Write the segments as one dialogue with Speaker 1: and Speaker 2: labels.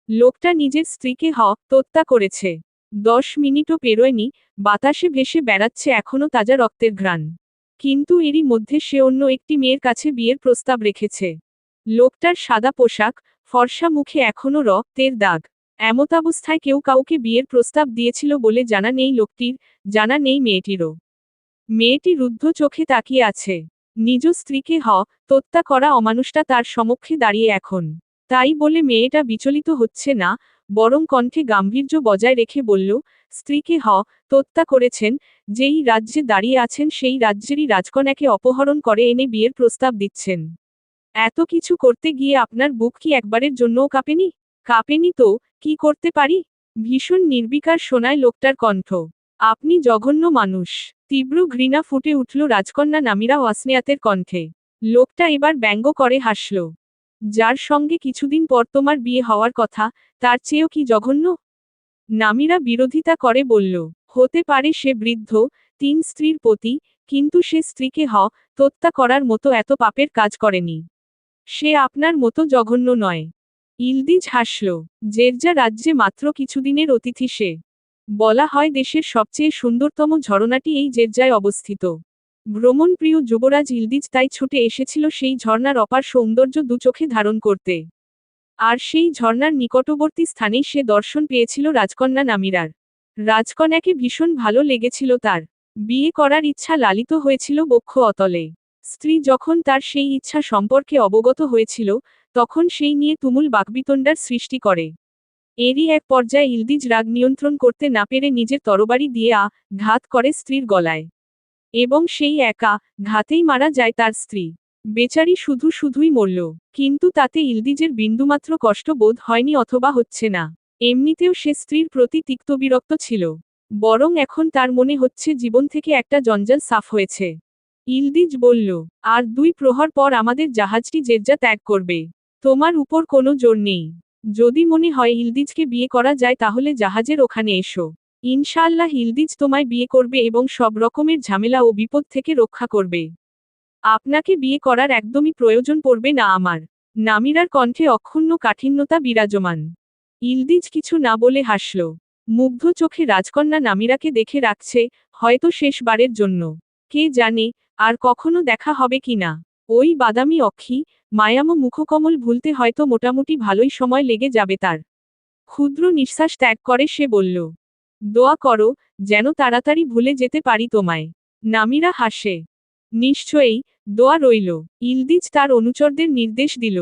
Speaker 1: লোকটা নিজের স্ত্রীকে হত্যা করেছে। 10 মিনিটও পেরোয়নি, বাতাসে ভেসে বেড়াচ্ছে এখনো তাজা রক্তের ঘ্রাণ। কিন্তু এরই মধ্যে সে অন্য একটি মেয়ের কাছে বিয়ের প্রস্তাব রেখেছে। লোকটার সাদা পোশাক, ফর্সা মুখে এখনো রক্তের দাগ। এমতাবস্থায় কেউ কাউকে বিয়ের প্রস্তাব দিয়েছিল বলে জানা নেই লোকটির, জানা নেই মেয়েটিরও। মেয়েটি রুদ্ধ চোখে তাকিয়ে আছে। নিজ স্ত্রীকে হত্যা করা অমানুষটা তার সমক্ষে দাঁড়িয়ে এখন। তাই বলে মেয়েটা বিচলিত হচ্ছে না, বরং কণ্ঠে গাম্ভীর্য বজায় রেখে বলল, স্ত্রীকে হত্যা করেছেন, যেই রাজ্যে দাঁড়িয়ে আছেন সেই রাজ্যেরই রাজকন্যাকে অপহরণ করে এনে বিয়ের প্রস্তাব দিচ্ছেন। এত কিছু করতে গিয়ে আপনার বুক কি একবারের জন্যও কাঁপেনি? কাঁপেনি তো, কি করতে পারি? ভীষণ নির্বিকার শোনায় লোকটার কণ্ঠ। আপনি জঘন্য মানুষ। তীব্র ঘৃণা ফুটে উঠল রাজকন্যা নামিরা ওয়াসনিয়াতের কণ্ঠে। লোকটা এবার ব্যঙ্গ করে হাসল। যার সঙ্গে কিছুদিন পর তোমার বিয়ে হওয়ার কথা, তার চেয়েও কি জঘন্য? নামিরা বিরোধিতা করে বলল, হতে পারে সে বৃদ্ধ, 3 স্ত্রীর পতি, কিন্তু সে স্ত্রীকে হত্যা করার মতো এত পাপের কাজ করেনি। সে আপনার মতো জঘন্য নয়। ইলদিজ হাসল। জেরজা রাজ্যে মাত্র কিছুদিনের অতিথি সে। বলা হয় দেশের সবচেয়ে সুন্দরতম ঝরনাটি এই জেরজায় অবস্থিত। ভ্রমণপ্রিয় যুবরাজ ইলদিজ তাই ছুটে এসেছিল সেই ঝর্ণার অপার সৌন্দর্য দুচোখে ধারণ করতে। আর সেই ঝর্ণার নিকটবর্তী স্থানেই সে দর্শন পেয়েছিল রাজকন্যা নামিরার। রাজকন্যাকে ভীষণ ভালো লেগেছিল তার। বিয়ে করার ইচ্ছা লালিত হয়েছিল বক্ষ অতলে। স্ত্রী যখন তার সেই ইচ্ছা সম্পর্কে অবগত হয়েছিল, তখন সেই নিয়ে তুমুল বাকবিতণ্ডার সৃষ্টি করে। এরই এক পর্যায়ে ইলদিজ রাগ নিয়ন্ত্রণ করতে না পেরে নিজের তরবারি দিয়ে ঘাত করে স্ত্রীর গলায়। এবং সেই ঘাতেই মারা যায় তার স্ত্রী। বেচারি শুধুই মরল। কিন্তু তাতে ইলদিজের বিন্দুমাত্র কষ্ট বোধ হয়নি অথবা হচ্ছে না। এমনিতেও সে স্ত্রীর প্রতি তিক্ত বিরক্ত ছিল। বরং এখন তার মনে হচ্ছে জীবন থেকে একটা জঞ্জাল সাফ হয়েছে। ইলদিজ বলল, আর 2 প্রহর পর আমাদের জাহাজটি জেরজা ত্যাগ করবে। তোমার উপর কোনো জোর নেই। যদি মনে হয় ইলদিজকে বিয়ে করা যায় তাহলে জাহাজের ওখানে এসো। ইনশাআল্লাহ ইলদিজ তোমায় বিয়ে করবে এবং সব রকমের ঝামেলা ও বিপদ থেকে রক্ষা করবে। আপনাকে বিয়ে করার একদমই প্রয়োজন পড়বে না আমার। নামিরার কণ্ঠে অক্ষুণ্ণ কাঠিন্যতা বিরাজমান। ইলদিজ কিছু না বলে হাসল। মুগ্ধ চোখে রাজকন্যা নামিরাকে দেখে রাখছে, হয়তো শেষবারের জন্য। কে জানে, আর কখনো দেখা হবে কিনা। ওই বাদামি অক্ষী, মায়ামো মুখকমল ভুলতে হয়তো মোটামুটি ভালোই সময় লেগে যাবে তার। ক্ষুদ্র নিঃশ্বাস ত্যাগ করে সে বলল, দোয়া করো, যেন তাড়াতাড়ি ভুলে যেতে পারি তোমায়। নামিরা হাসে। নিশ্চয়ই, দোয়া রইল। ইলদিজ তার অনুচরদের নির্দেশ দিল,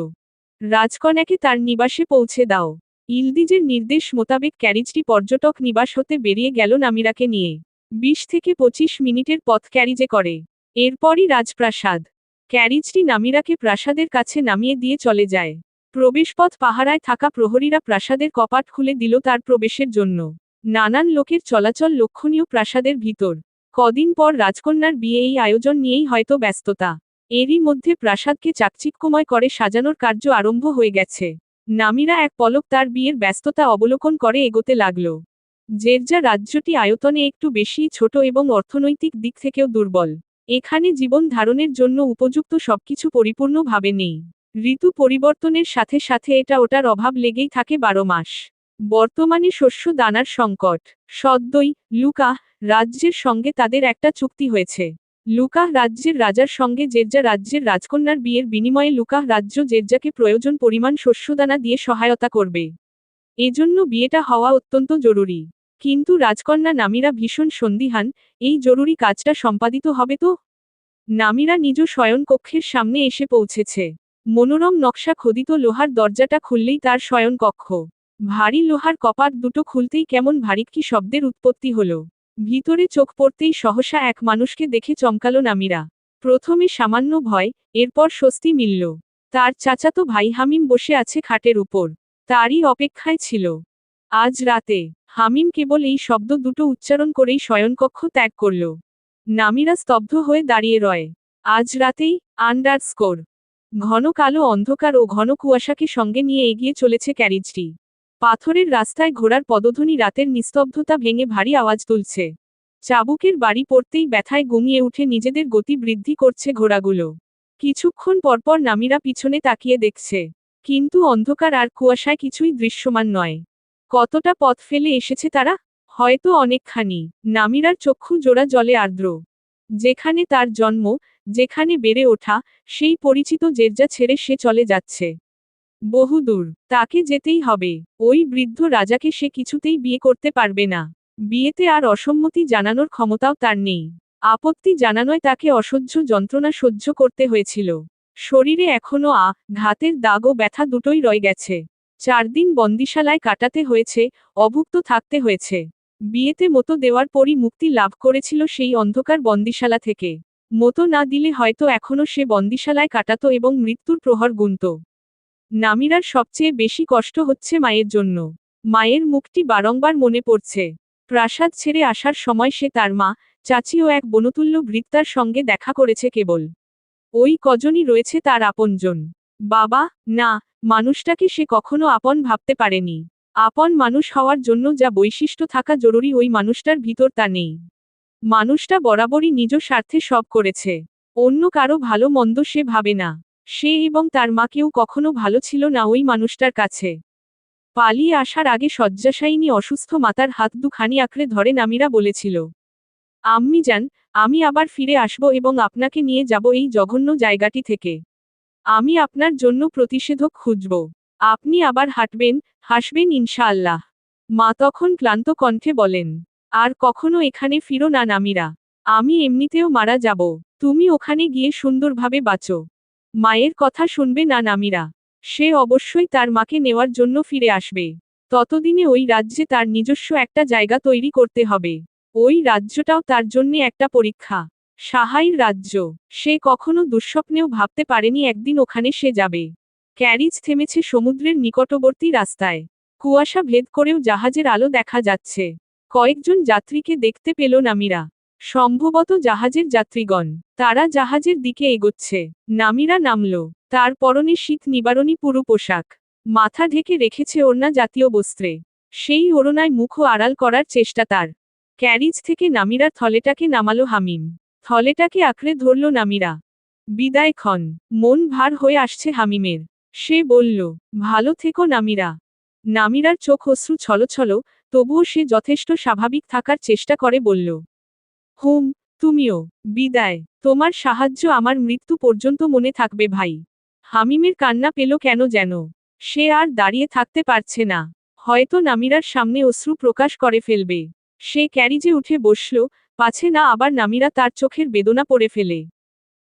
Speaker 1: রাজকন্যাকে তার নিবাসে পৌঁছে দাও। ইলদিজের নির্দেশ মোতাবেক ক্যারিজটি পর্যটক নিবাস হতে বেরিয়ে গেল নামিরাকে নিয়ে। 20 থেকে 25 মিনিটের পথ ক্যারিজে করে। এরপরই রাজপ্রাসাদ। ক্যারিজটি নামিরাকে প্রাসাদের কাছে নামিয়ে দিয়ে চলে যায়। প্রবেশপথ পাহারায় থাকা প্রহরীরা প্রাসাদের কপাট খুলে দিল তার প্রবেশের জন্য। নানান লোকের চলাচল লক্ষণীয় প্রাসাদের ভিতর। কদিন পর রাজকন্যার বিয়ে, এই আয়োজন নিয়েই হয়তো ব্যস্ততা। এরই মধ্যে প্রাসাদকে চাকচিক্যময় করে সাজানোর কার্য আরম্ভ হয়ে গেছে। নামিরা এক পলক তার বিয়ের ব্যস্ততা অবলোকন করে এগোতে লাগল। জেরজা রাজ্যটি আয়তনে একটু বেশি ছোট এবং অর্থনৈতিক দিক থেকেও দুর্বল। এখানে জীবন ধারণের জন্য উপযুক্ত সবকিছু পরিপূর্ণভাবে নেই। ঋতু পরিবর্তনের সাথে সাথে এটা ওটার অভাব লেগেই থাকে 12 মাস। বর্তমানে শস্য দানার সংকট। সদ্যই লুকাহ রাজ্যের সঙ্গে তাদের একটা চুক্তি হয়েছে। লুকাহ রাজ্যের রাজার সঙ্গে জেরজা রাজ্যের রাজকন্যার বিয়ের বিনিময়ে লুকাহ রাজ্য জেরজাকে প্রয়োজন পরিমাণ শস্যদানা দিয়ে সহায়তা করবে। এজন্য বিয়েটা হওয়া অত্যন্ত জরুরি। কিন্তু রাজকন্যা নামিরা ভীষণ সন্দিহান, এই জরুরি কাজটা সম্পাদিত হবে তো? নামিরা নিজ শয়নকক্ষের সামনে এসে পৌঁছেছে। মনোরম নকশা খোদিত লোহার দরজাটা খুললেই তার শয়নকক্ষ। ভারী লোহার কপাট দুটো খুলতেই কেমন ভারিক্কি শব্দের উৎপত্তি হলো। ভিতরে চোখ পড়তেই সহসা এক মানুষকে দেখে চমকালো নামিরা। প্রথমে সামান্য ভয়, এরপর স্বস্তি মিলল। তার চাচাতো ভাই হামিম বসে আছে খাটের উপর। তারই অপেক্ষায় ছিল। আজ রাতে। হামিম কেবল এই শব্দ দুটো উচ্চারণ করেই শয়নকক্ষ ত্যাগ করল। নামিরা স্তব্ধ হয়ে দাঁড়িয়ে রয়। আজ রাতেই, আন্ডারস্কোর। ঘন কালো অন্ধকার ও ঘন কুয়াশাকে সঙ্গে নিয়ে এগিয়ে চলেছে ক্যারিজটি। পাথরের রাস্তায় ঘোড়ার পদধ্বনি রাতের নিস্তব্ধতা ভেঙে ভারী আওয়াজ তুলছে। চাবুকের বাড়ি পড়তেই ব্যথায় গুমিয়ে উঠে নিজেদের গতি বৃদ্ধি করছে ঘোড়াগুলো। কিছুক্ষণ পরপর নামিরা পিছনে তাকিয়ে দেখছে। কিন্তু অন্ধকার আর কুয়াশায় কিছুই দৃশ্যমান নয়। কতটা পথ ফেলে এসেছে তারা? হয়তো অনেকখানি। নামিরার চক্ষু জোড়া জলে আর্দ্র। যেখানে তার জন্ম, যেখানে বেড়ে ওঠা, সেই পরিচিত জেরজা ছেড়ে সে চলে যাচ্ছে বহুদূর। তাকে যেতেই হবে। ওই বৃদ্ধ রাজাকে সে কিছুতেই বিয়ে করতে পারবে না। বিয়েতে আর অসম্মতি জানানোর ক্ষমতাও তার নেই। আপত্তি জানানোয় তাকে অসহ্য যন্ত্রণা সহ্য করতে হয়েছিল। শরীরে এখনো ঘাতের দাগ ও ব্যথা দুটোই রয়ে গেছে। 4 দিন বন্দিশালায় কাটাতে হয়েছে, অভুক্ত থাকতে হয়েছে। বিয়েতে মতো দেওয়ার পরই মুক্তি লাভ করেছিল সেই অন্ধকার বন্দিশালা থেকে। মতো না দিলে হয়তো এখনো সে বন্দিশালায় কাটাতো এবং মৃত্যুর প্রহর গুনত। নামিরার সবচেয়ে বেশি কষ্ট হচ্ছে মায়ের জন্য। মায়ের মুখটি বারংবার মনে পড়ছে। প্রাসাদ ছেড়ে আসার সময় সে তার মা, চাচি ও এক বনতুল্য ভৃত্যার সঙ্গে দেখা করেছে কেবল। ওই কজনই রয়েছে তার আপনজন। বাবা, না, মানুষটাকে সে কখনো আপন ভাবতে পারেনি। আপন মানুষ হওয়ার জন্য যা বৈশিষ্ট্য থাকা জরুরি ওই মানুষটার ভিতর তা নেই। মানুষটা বরাবরই নিজ স্বার্থে সব করেছে। অন্য কারো ভালো মন্দ সে ভাবে না। সে এবং তার মা কেউ কখনো ভালো ছিল না ওই মানুষটার কাছে। পালিয়ে আসার আগে শয্যাশায়িনী অসুস্থ মাতার হাত দুখানি আঁকড়ে ধরে নামিরা বলেছিল, আম্মি যান, আমি আবার ফিরে আসব এবং আপনাকে নিয়ে যাব এই জঘন্য জায়গাটি থেকে। আমি আপনার জন্য প্রতিষেধক খুঁজব। আপনি আবার হাঁটবেন, হাসবেন ইনশাআল্লাহ। মা তখন ক্লান্ত কণ্ঠে বলেন, আর কখনো এখানে ফিরো না নামিরা। আমি এমনিতেও মারা যাব। তুমি ওখানে গিয়ে সুন্দরভাবে বাঁচো। মায়ের কথা শুনবে না নামিরা। সে অবশ্যই তার মাকে নেওয়ার জন্য ফিরে আসবে। ততদিনে ওই রাজ্যে তার নিজস্ব একটা জায়গা তৈরি করতে হবে। ওই রাজ্যটাও তার জন্যে একটা পরীক্ষা। সাহাইর রাজ্য। সে কখনো দুঃস্বপ্নেও ভাবতে পারেনি একদিন ওখানে সে যাবে। ক্যারিজ থেমেছে সমুদ্রের নিকটবর্তী রাস্তায়। কুয়াশা ভেদ করেও জাহাজের আলো দেখা যাচ্ছে। কয়েকজন যাত্রীকে দেখতে পেল নামিরা। সম্ভবত জাহাজের যাত্রীগণ। তারা জাহাজের দিকে এগোচ্ছে। নামিরা নামল। তার পরনে শীত নিবারণী পুরু পোশাক। মাথা ঢেকে রেখেছে ওড়না জাতীয় বস্ত্রে। সেই ওড়নায় মুখও আড়াল করার চেষ্টা তার। ক্যারিজ থেকে নামিরার থলেটাকে নামালো হামিম। থলেটাকে আঁকড়ে ধরল নামিরা। বিদায় ক্ষণ। মন ভার হয়ে আসছে হামিমের। সে বলল, ভালো থেকো নামিরা। নামিরার চোখ অশ্রু ছলছল, তবুও সে যথেষ্ট স্বাভাবিক থাকার চেষ্টা করে বলল, হুম, তুমিও। বিদায়। তোমার সাহায্য আমার মৃত্যু পর্যন্ত মনে থাকবে ভাই। হামিমের কান্না পেল কেন যেন। সে আর দাঁড়িয়ে থাকতে পারছে না। হয়তো নামিরার সামনে অশ্রু প্রকাশ করে ফেলবে। সে ক্যারিজে উঠে বসল, পাছে না আবার নামিরা তার চোখের বেদনা পড়ে ফেলে।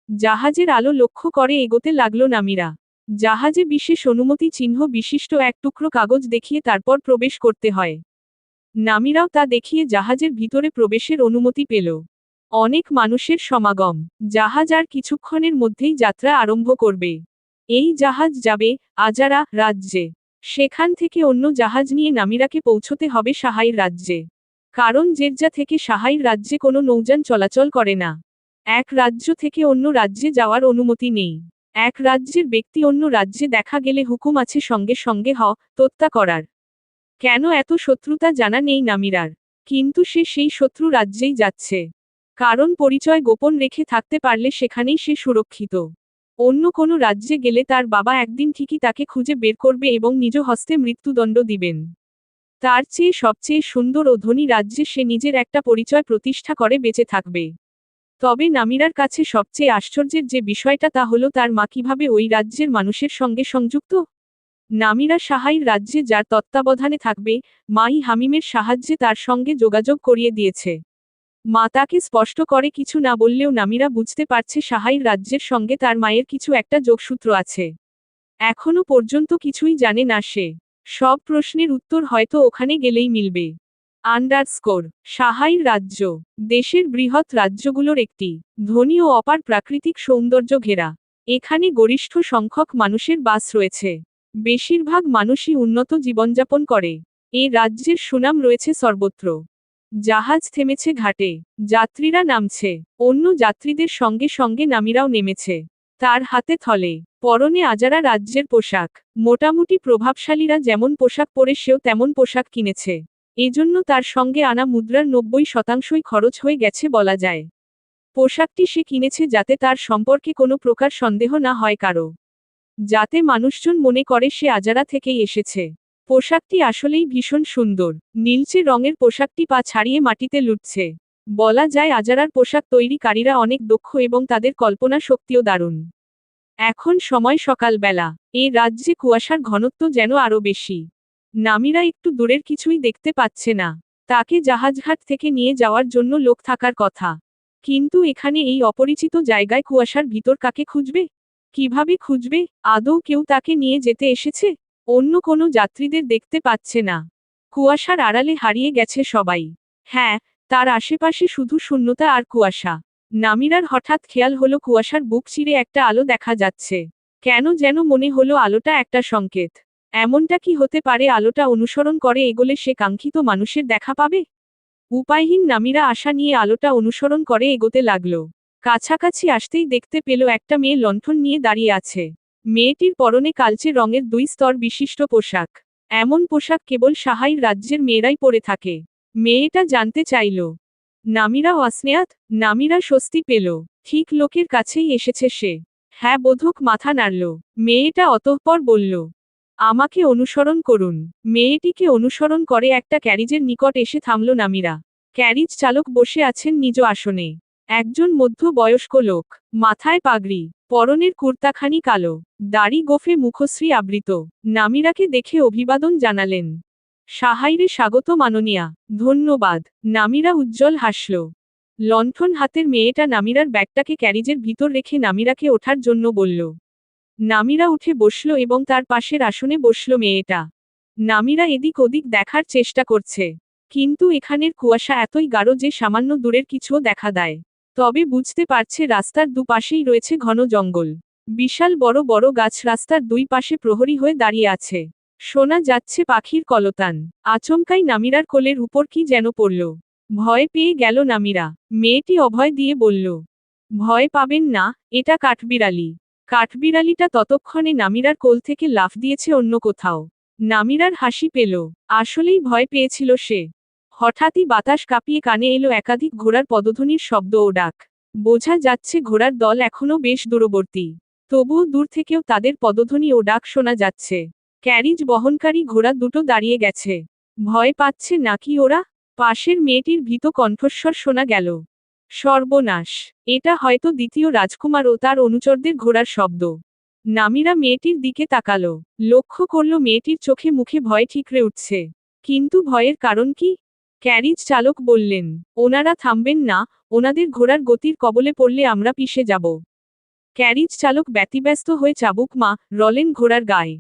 Speaker 1: জাহাজের আলো লক্ষ্য করে এগোতে লাগল নামিরা। জাহাজে বিশেষ অনুমতি চিহ্ন বিশিষ্ট এক টুকরো কাগজ দেখিয়ে তারপর প্রবেশ করতে হয়। নামিরাও তা দেখিয়ে জাহাজের ভিতরে প্রবেশের অনুমতি পেল। অনেক মানুষের সমাগম। জাহাজ আর কিছুক্ষণের মধ্যেই যাত্রা আরম্ভ করবে। এই জাহাজ যাবে আজারা রাজ্যে। সেখান থেকে অন্য জাহাজ নিয়ে নামিরাকে পৌঁছতে হবে সাহাইর রাজ্যে। কারণ জেরজা থেকে সাহাইর রাজ্যে কোনো নৌযান চলাচল করে না। এক রাজ্য থেকে অন্য রাজ্যে যাওয়ার অনুমতি নেই। এক রাজ্যের ব্যক্তি অন্য রাজ্যে দেখা গেলে হুকুম আছে সঙ্গে সঙ্গে হত্যা করার। কেন এত শত্রুতা জানা নেই নামিরার। কিন্তু সে সেই শত্রু রাজ্যেই যাচ্ছে। কারণ পরিচয় গোপন রেখে থাকতে পারলে সেখানেই সে সুরক্ষিত। অন্য কোনো রাজ্যে গেলে তার বাবা একদিন ঠিকই তাকে খুঁজে বের করবে এবং নিজ হস্তে মৃত্যুদণ্ড দিবেন। তার চেয়ে সবচেয়ে সুন্দর ও ধনী রাজ্যে সে নিজের একটা পরিচয় প্রতিষ্ঠা করে বেঁচে থাকবে। তবে নামিরার কাছে সবচেয়ে আশ্চর্যের যে বিষয়টা তা হলো তার মা কিভাবে ওই রাজ্যের মানুষের সঙ্গে সংযুক্ত। নামিরা সাহাইর রাজ্যে যার তত্ত্বাবধানে থাকবে, মাই হামিমের সাহায্যে তার সঙ্গে যোগাযোগ করিয়ে দিয়েছে। মা তাকে স্পষ্ট করে কিছু না বললেও নামিরা বুঝতে পারছে সাহাইর রাজ্যের সঙ্গে তার মায়ের কিছু একটা যোগসূত্র আছে। এখনো পর্যন্ত কিছুই জানে না সে। সব প্রশ্নের উত্তর হয়তো ওখানে গেলেই মিলবে। আন্ডারস্কোর সাহাইর রাজ্য দেশের বৃহৎ রাজ্যগুলোর একটি। ধনী ও অপার প্রাকৃতিক সৌন্দর্য ঘেরা। এখানে গরিষ্ঠ সংখ্যক মানুষের বাস রয়েছে। বেশিরভাগ মানুষই উন্নত জীবনযাপন করে। এ রাজ্যের সুনাম রয়েছে সর্বত্র। জাহাজ থেমেছে ঘাটে। যাত্রীরা নামছে। অন্য যাত্রীদের সঙ্গে সঙ্গে নামিরাও নেমেছে। তার হাতে থলে। পরনে আজারা রাজ্যের পোশাক। মোটামুটি প্রভাবশালীরা যেমন পোশাক পরে সেও তেমন পোশাক কিনেছে। এজন্য তার সঙ্গে আনা মুদ্রার 90% খরচ হয়ে গেছে বলা যায়। পোশাকটি সে কিনেছে যাতে তার সম্পর্কে কোনো প্রকার সন্দেহ না হয় কারো। যাতে মানুষজন মনে করে সে আজারা থেকেই এসেছে। পোশাকটি আসলেই ভীষণ সুন্দর। নীলচে রঙের পোশাকটি পা ছাড়িয়ে মাটিতে লুটছে। বলা যায় আজারার পোশাক তৈরিকারীরা অনেক দক্ষ এবং তাদের কল্পনা শক্তিও দারুণ। এখন সময় সকালবেলা। এই রাজ্যে কুয়াশার ঘনত্ব যেন আরো বেশি। নামিরা একটু দূরের কিছুই দেখতে পাচ্ছে না। তাকে জাহাজঘাট থেকে নিয়ে যাওয়ার জন্য লোক থাকার কথা। কিন্তু এখানে এই অপরিচিত জায়গায় কুয়াশার ভিতর কাকে খুঁজবে? কিভাবে খুঁজবে? আদৌ কেউ তাকে নিয়ে যেতে এসেছে? অন্য কোনো যাত্রীদের দেখতে পাচ্ছে না। কুয়াশার আড়ালে হারিয়ে গেছে সবাই। হ্যাঁ, তার আশেপাশে শুধু শূন্যতা আর কুয়াশা। নামিরার হঠাৎ খেয়াল হলো কুয়াশার বুক চিরে একটা আলো দেখা যাচ্ছে। কেন যেন মনে হলো আলোটা একটা সংকেত। এমনটা কি হতে পারে আলোটা অনুসরণ করে এগোলে সে কাঙ্ক্ষিত মানুষের দেখা পাবে? উপায়হীন নামিরা আশা নিয়ে আলোটা অনুসরণ করে এগোতে লাগলো। কাছাকাছি আসতেই দেখতে পেল একটা মেয়ে লণ্ঠন নিয়ে দাঁড়িয়ে আছে। মেয়েটির পরনে কালচে রঙের 2 স্তর বিশিষ্ট পোশাক। এমন পোশাক কেবল সাহাইর রাজ্যের মেয়েরাই পরে থাকে। মেয়েটা জানতে চাইল, নামিরা ওয়াসনেয়াত? নামিরা স্বস্তি পেল। ঠিক লোকের কাছেই এসেছে সে। হ্যাঁ বোধক মাথা নাড়ল। মেয়েটা অতঃপর বলল, আমাকে অনুসরণ করুন। মেয়েটিকে অনুসরণ করে একটা ক্যারিজের নিকট এসে থামল নামিরা। ক্যারিজ চালক বসে আছেন নিজ আসনে। একজন মধ্যবয়স্ক লোক, মাথায় পাগড়ি, পরনের কুর্তাখানি কালো, দাড়ি গোফে মুখশ্রী আবৃত। নামিরাকে দেখে অভিবাদন জানালেন। সাহাইরে স্বাগত মাননীয়া। ধন্যবাদ। নামিরা উজ্জ্বল হাসল। লণ্ঠন হাতের মেয়েটা নামিরার ব্যাগটাকে ক্যারিজের ভিতর রেখে নামিরাকে ওঠার জন্য বলল। নামিরা উঠে বসল এবং তার পাশের আসনে বসল মেয়েটা। নামিরা এদিক ওদিক দেখার চেষ্টা করছে। কিন্তু এখানের কুয়াশা এতই গাঢ় যে সামান্য দূরের কিছুও দেখা দেয়। তবে বুঝতে পারছে রাস্তার দুপাশেই রয়েছে ঘন জঙ্গল। বিশাল বড় বড় গাছ রাস্তার 2 পাশে প্রহরী হয়ে দাঁড়িয়ে আছে। শোনা যাচ্ছে পাখির কলতান। আচমকাই নামিরার কোলের উপর কি যেন পড়ল। ভয় পেয়ে গেল নামিরা। মেয়েটি অভয় দিয়ে বলল, ভয় পাবেন না, এটা কাঠবিড়ালি। কাঠবিড়ালিটা ততক্ষণে নামিরার কোল থেকে লাফ দিয়েছে অন্য কোথাও। নামিরার হাসি পেল। আসলেই ভয় পেয়েছিল সে। হঠাৎই বাতাস কাঁপিয়ে কানে এলো একাধিক ঘোড়ার পদধ্বনির শব্দ ও ডাক। বোঝা যাচ্ছে ঘোড়ার দল এখনো বেশ দূরবর্তী। তবুও দূর থেকেও তাদের পদধ্বনি ও ডাক শোনা যাচ্ছে। ক্যারিজ বহনকারী ঘোড়া দুটো দাঁড়িয়ে গেছে। ভয় পাচ্ছে নাকি ওরা? পাশের মেয়েটির ভীত কণ্ঠস্বর শোনা গেল। সর্বনাশ, এটা হয়তো দ্বিতীয় রাজকুমার ও তার অনুচরদের ঘোড়ার শব্দ। নামিরা মেয়েটির দিকে তাকালো। লক্ষ্য করল মেয়েটির চোখে মুখে ভয় ঠিকরে উঠছে। কিন্তু ভয়ের কারণ কি? ক্যারিজ চালক বললেন, ওনারা থামবেন না, ওনাদের ঘোড়ার গতির কবলে পড়লে আমরা পিষে যাব। ক্যারিজ চালক ব্যতিব্যস্ত হয়ে চাবুক রলেন ঘোড়ার গায়ে।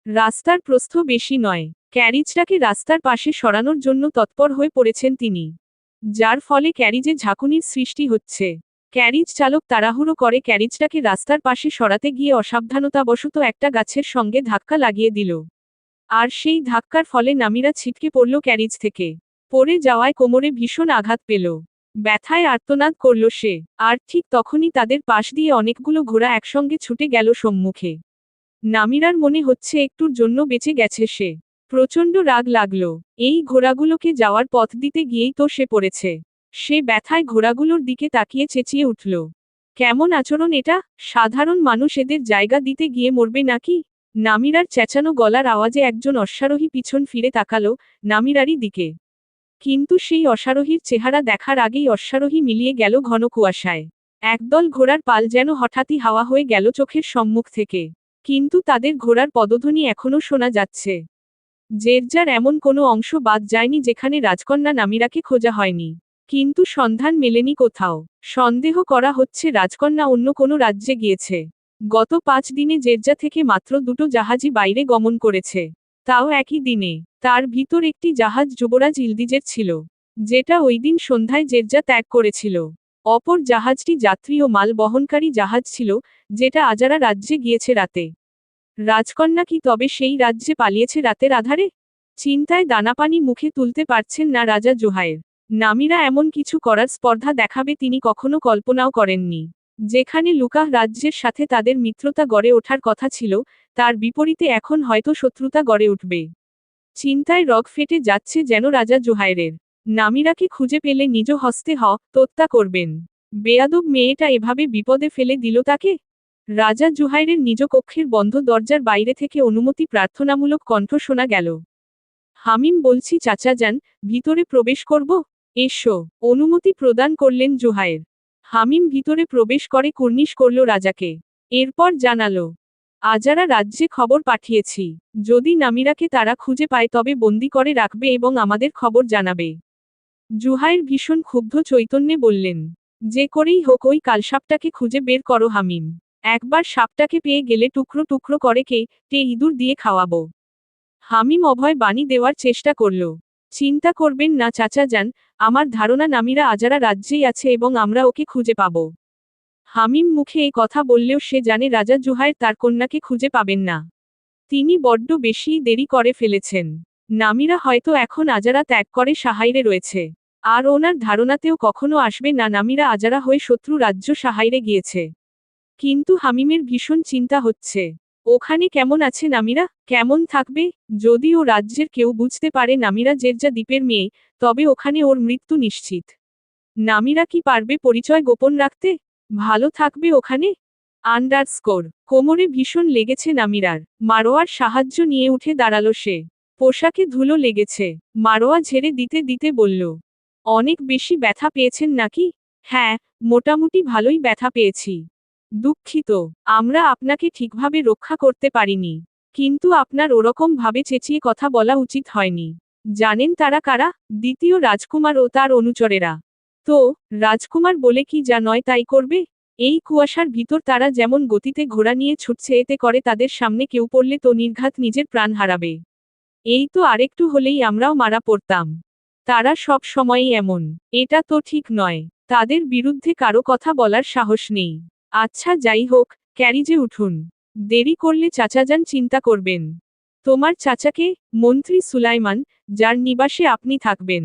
Speaker 1: রাস্তার প্রস্থ বেশি নয়। ক্যারিজটাকে রাস্তার পাশে সরানোর জন্য তৎপর হয়ে পড়েছেন তিনি। যার ফলে ক্যারিজে ঝাঁকুনির সৃষ্টি হচ্ছে। ক্যারিজ চালক তাড়াহুড়ো করে ক্যারিজটাকে রাস্তার পাশে সরাতে গিয়ে অসাবধানতাবশত একটা গাছের সঙ্গে ধাক্কা লাগিয়ে দিল। আর সেই ধাক্কার ফলে নামিরা ছিটকে পড়ল ক্যারিজ থেকে। পড়ে যাওয়ায় কোমরে ভীষণ আঘাত পেল। ব্যথায় আর্তনাদ করল সে। আর ঠিক তখনই তাদের পাশ দিয়ে অনেকগুলো ঘোড়া একসঙ্গে ছুটে গেল সম্মুখে। নামিরার মনে হচ্ছে একটুর জন্য বেঁচে গেছে সে। প্রচণ্ড রাগ লাগল। এই ঘোড়াগুলোকে যাওয়ার পথ দিতে গিয়েই তো সে পড়েছে। সে ব্যথায় ঘোড়াগুলোর দিকে তাকিয়ে চেঁচিয়ে উঠল, কেমন আচরণ এটা? সাধারণ মানুষ এদের জায়গা দিতে গিয়ে মরবে নাকি? নামিরার চেঁচানো গলার আওয়াজে একজন অশ্বারোহী পিছন ফিরে তাকালো নামিরারই দিকে। কিন্তু সেই অশ্বারোহীর চেহারা দেখার আগেই অশ্বারোহী মিলিয়ে গেল ঘন কুয়াশায়। একদল ঘোড়ার পাল যেন হঠাৎই হাওয়া হয়ে গেল চোখের সম্মুখ থেকে। কিন্তু তাদের ঘোড়ার পদধ্বনি এখনও শোনা যাচ্ছে। জেরজার এমন কোনো অংশ বাদ যায়নি যেখানে রাজকন্যা নামিরাকে খোঁজা হয়নি। কিন্তু সন্ধান মেলেনি কোথাও। সন্দেহ করা হচ্ছে রাজকন্যা অন্য কোনো রাজ্যে গিয়েছে। গত 5 দিনে জেরজা থেকে মাত্র 2টো জাহাজই বাইরে গমন করেছে। তাও একই দিনে। তার ভিতর একটি জাহাজ যুবরাজ ইলদিজের ছিল, যেটা ওই দিন সন্ধ্যায় জেরজা ত্যাগ করেছিল। অপর জাহাজটি যাত্রী ও মাল বহনকারী জাহাজ ছিল, যেটা আজারা রাজ্যে গিয়েছে রাতে। রাজকন্যা কি তবে সেই রাজ্যে পালিয়েছে রাতের আধারে? চিন্তায় দানাপানি মুখে তুলতে পারছেন না রাজা জুহায়ের। নামিরা এমন কিছু করার স্পর্ধা দেখাবে তিনি কখনো কল্পনাও করেননি। যেখানে লুকাহ রাজ্যের সাথে তাদের মিত্রতা গড়ে ওঠার কথা ছিল, তার বিপরীতে এখন হয়তো শত্রুতা গড়ে উঠবে। চিন্তায় রগ ফেটে যাচ্ছে যেন রাজা জুহায়েরের। নামিরাকে খুঁজে পেলে নিজ হস্তে হত্যা করবেন। বেয়াদব মেয়েটা এভাবে বিপদে ফেলে দিল তাকে। রাজা জুহাইরের নিজ কক্ষের বন্ধ দরজার বাইরে থেকে অনুমতি প্রার্থনামূলক কণ্ঠ শোনা গেল। হামিম বলছি চাচাজান, ভিতরে প্রবেশ করব? এসো। অনুমতি প্রদান করলেন জুহাইর। হামিম ভিতরে প্রবেশ করে কুর্নিশ করল রাজাকে। এরপর জানালো, আজারা রাজ্যে খবর পাঠিয়েছি। যদি নামিরাকে তারা খুঁজে পায় তবে বন্দি করে রাখবে এবং আমাদের খবর জানাবে। জুহাইর ভীষণ ক্ষুব্ধ চৈতন্যে বললেন, যে করেই হোক ওই কালসাপটাকে খুঁজে বের করো হামিম। একবার সাপটাকে পেয়ে গেলে টুকরো টুকরো করে কেটে ইঁদুর দিয়ে খাওয়াবো। হামিম অভয় বাণী দেওয়ার চেষ্টা করল। চিন্তা করবেন না চাচাজান, আমার ধারণা নামিরা আজারা রাজ্যেই আছে এবং আমরা ওকে খুঁজে পাব। হামিম মুখে এই কথা বললেও সে জানে রাজা জুহাইর তার কন্যাকে খুঁজে পাবেন না। তিনি বড্ড বেশিই দেরি করে ফেলেছেন। নামিরা হয়তো এখন আজারা ত্যাগ করে সাহাইরে রয়েছে। আর ওনার ধারণাতেও কখনো আসবে না নামিরা আজারা হয়ে শত্রু রাজ্য সাহাইরে গিয়েছে। কিন্তু হামিমের ভীষণ চিন্তা হচ্ছে, ওখানে কেমন আছে নামিরা, কেমন থাকবে? যদি ও রাজ্যের কেউ বুঝতে পারে নামিরা জেরজা দ্বীপের মেয়ে, তবে ওখানে ওর মৃত্যু নিশ্চিত। নামিরা কি পারবে পরিচয় গোপন রাখতে? ভালো থাকবে ওখানে? আন্ডারস্কোর। কোমরে ভীষণ লেগেছে নামিরার। মারোয়ার সাহায্য নিয়ে উঠে দাঁড়ালো সে। পোশাকে ধুলো লেগেছে। মারোয়া ঝেড়ে দিতে দিতে বলল, অনেক বেশি ব্যথা পেয়েছেন নাকি? হ্যাঁ, মোটামুটি ভালোই ব্যথা পেয়েছি। দুঃখিত, আমরা আপনাকে ঠিকভাবে রক্ষা করতে পারিনি। কিন্তু আপনার ওরকম ভাবে চেঁচিয়ে কথা বলা উচিত হয়নি। জানেন তারা কারা? দ্বিতীয় রাজকুমার ও তার অনুচরেরা। তো, রাজকুমার বলে কি যা নয় তাই করবে? এই কুয়াশার ভিতর তারা যেমন গতিতে ঘোড়া নিয়ে ছুটছে, এতে করে তাদের সামনে কেউ পড়লে তো নির্ঘাত নিজের প্রাণ হারাবে। এই তো আরেকটু হলেই আমরাও মারা পড়তাম। তারা সব সময়ই এমন। এটা তো ঠিক নয়। তাদের বিরুদ্ধে কারো কথা বলার সাহস নেই। আচ্ছা যাই হোক, ক্যারিজে উঠুন। দেরি করলে চাচাজান চিন্তা করবেন। তোমার চাচাকে? মন্ত্রী সুলাইমান, যার নিবাসে আপনি থাকবেন।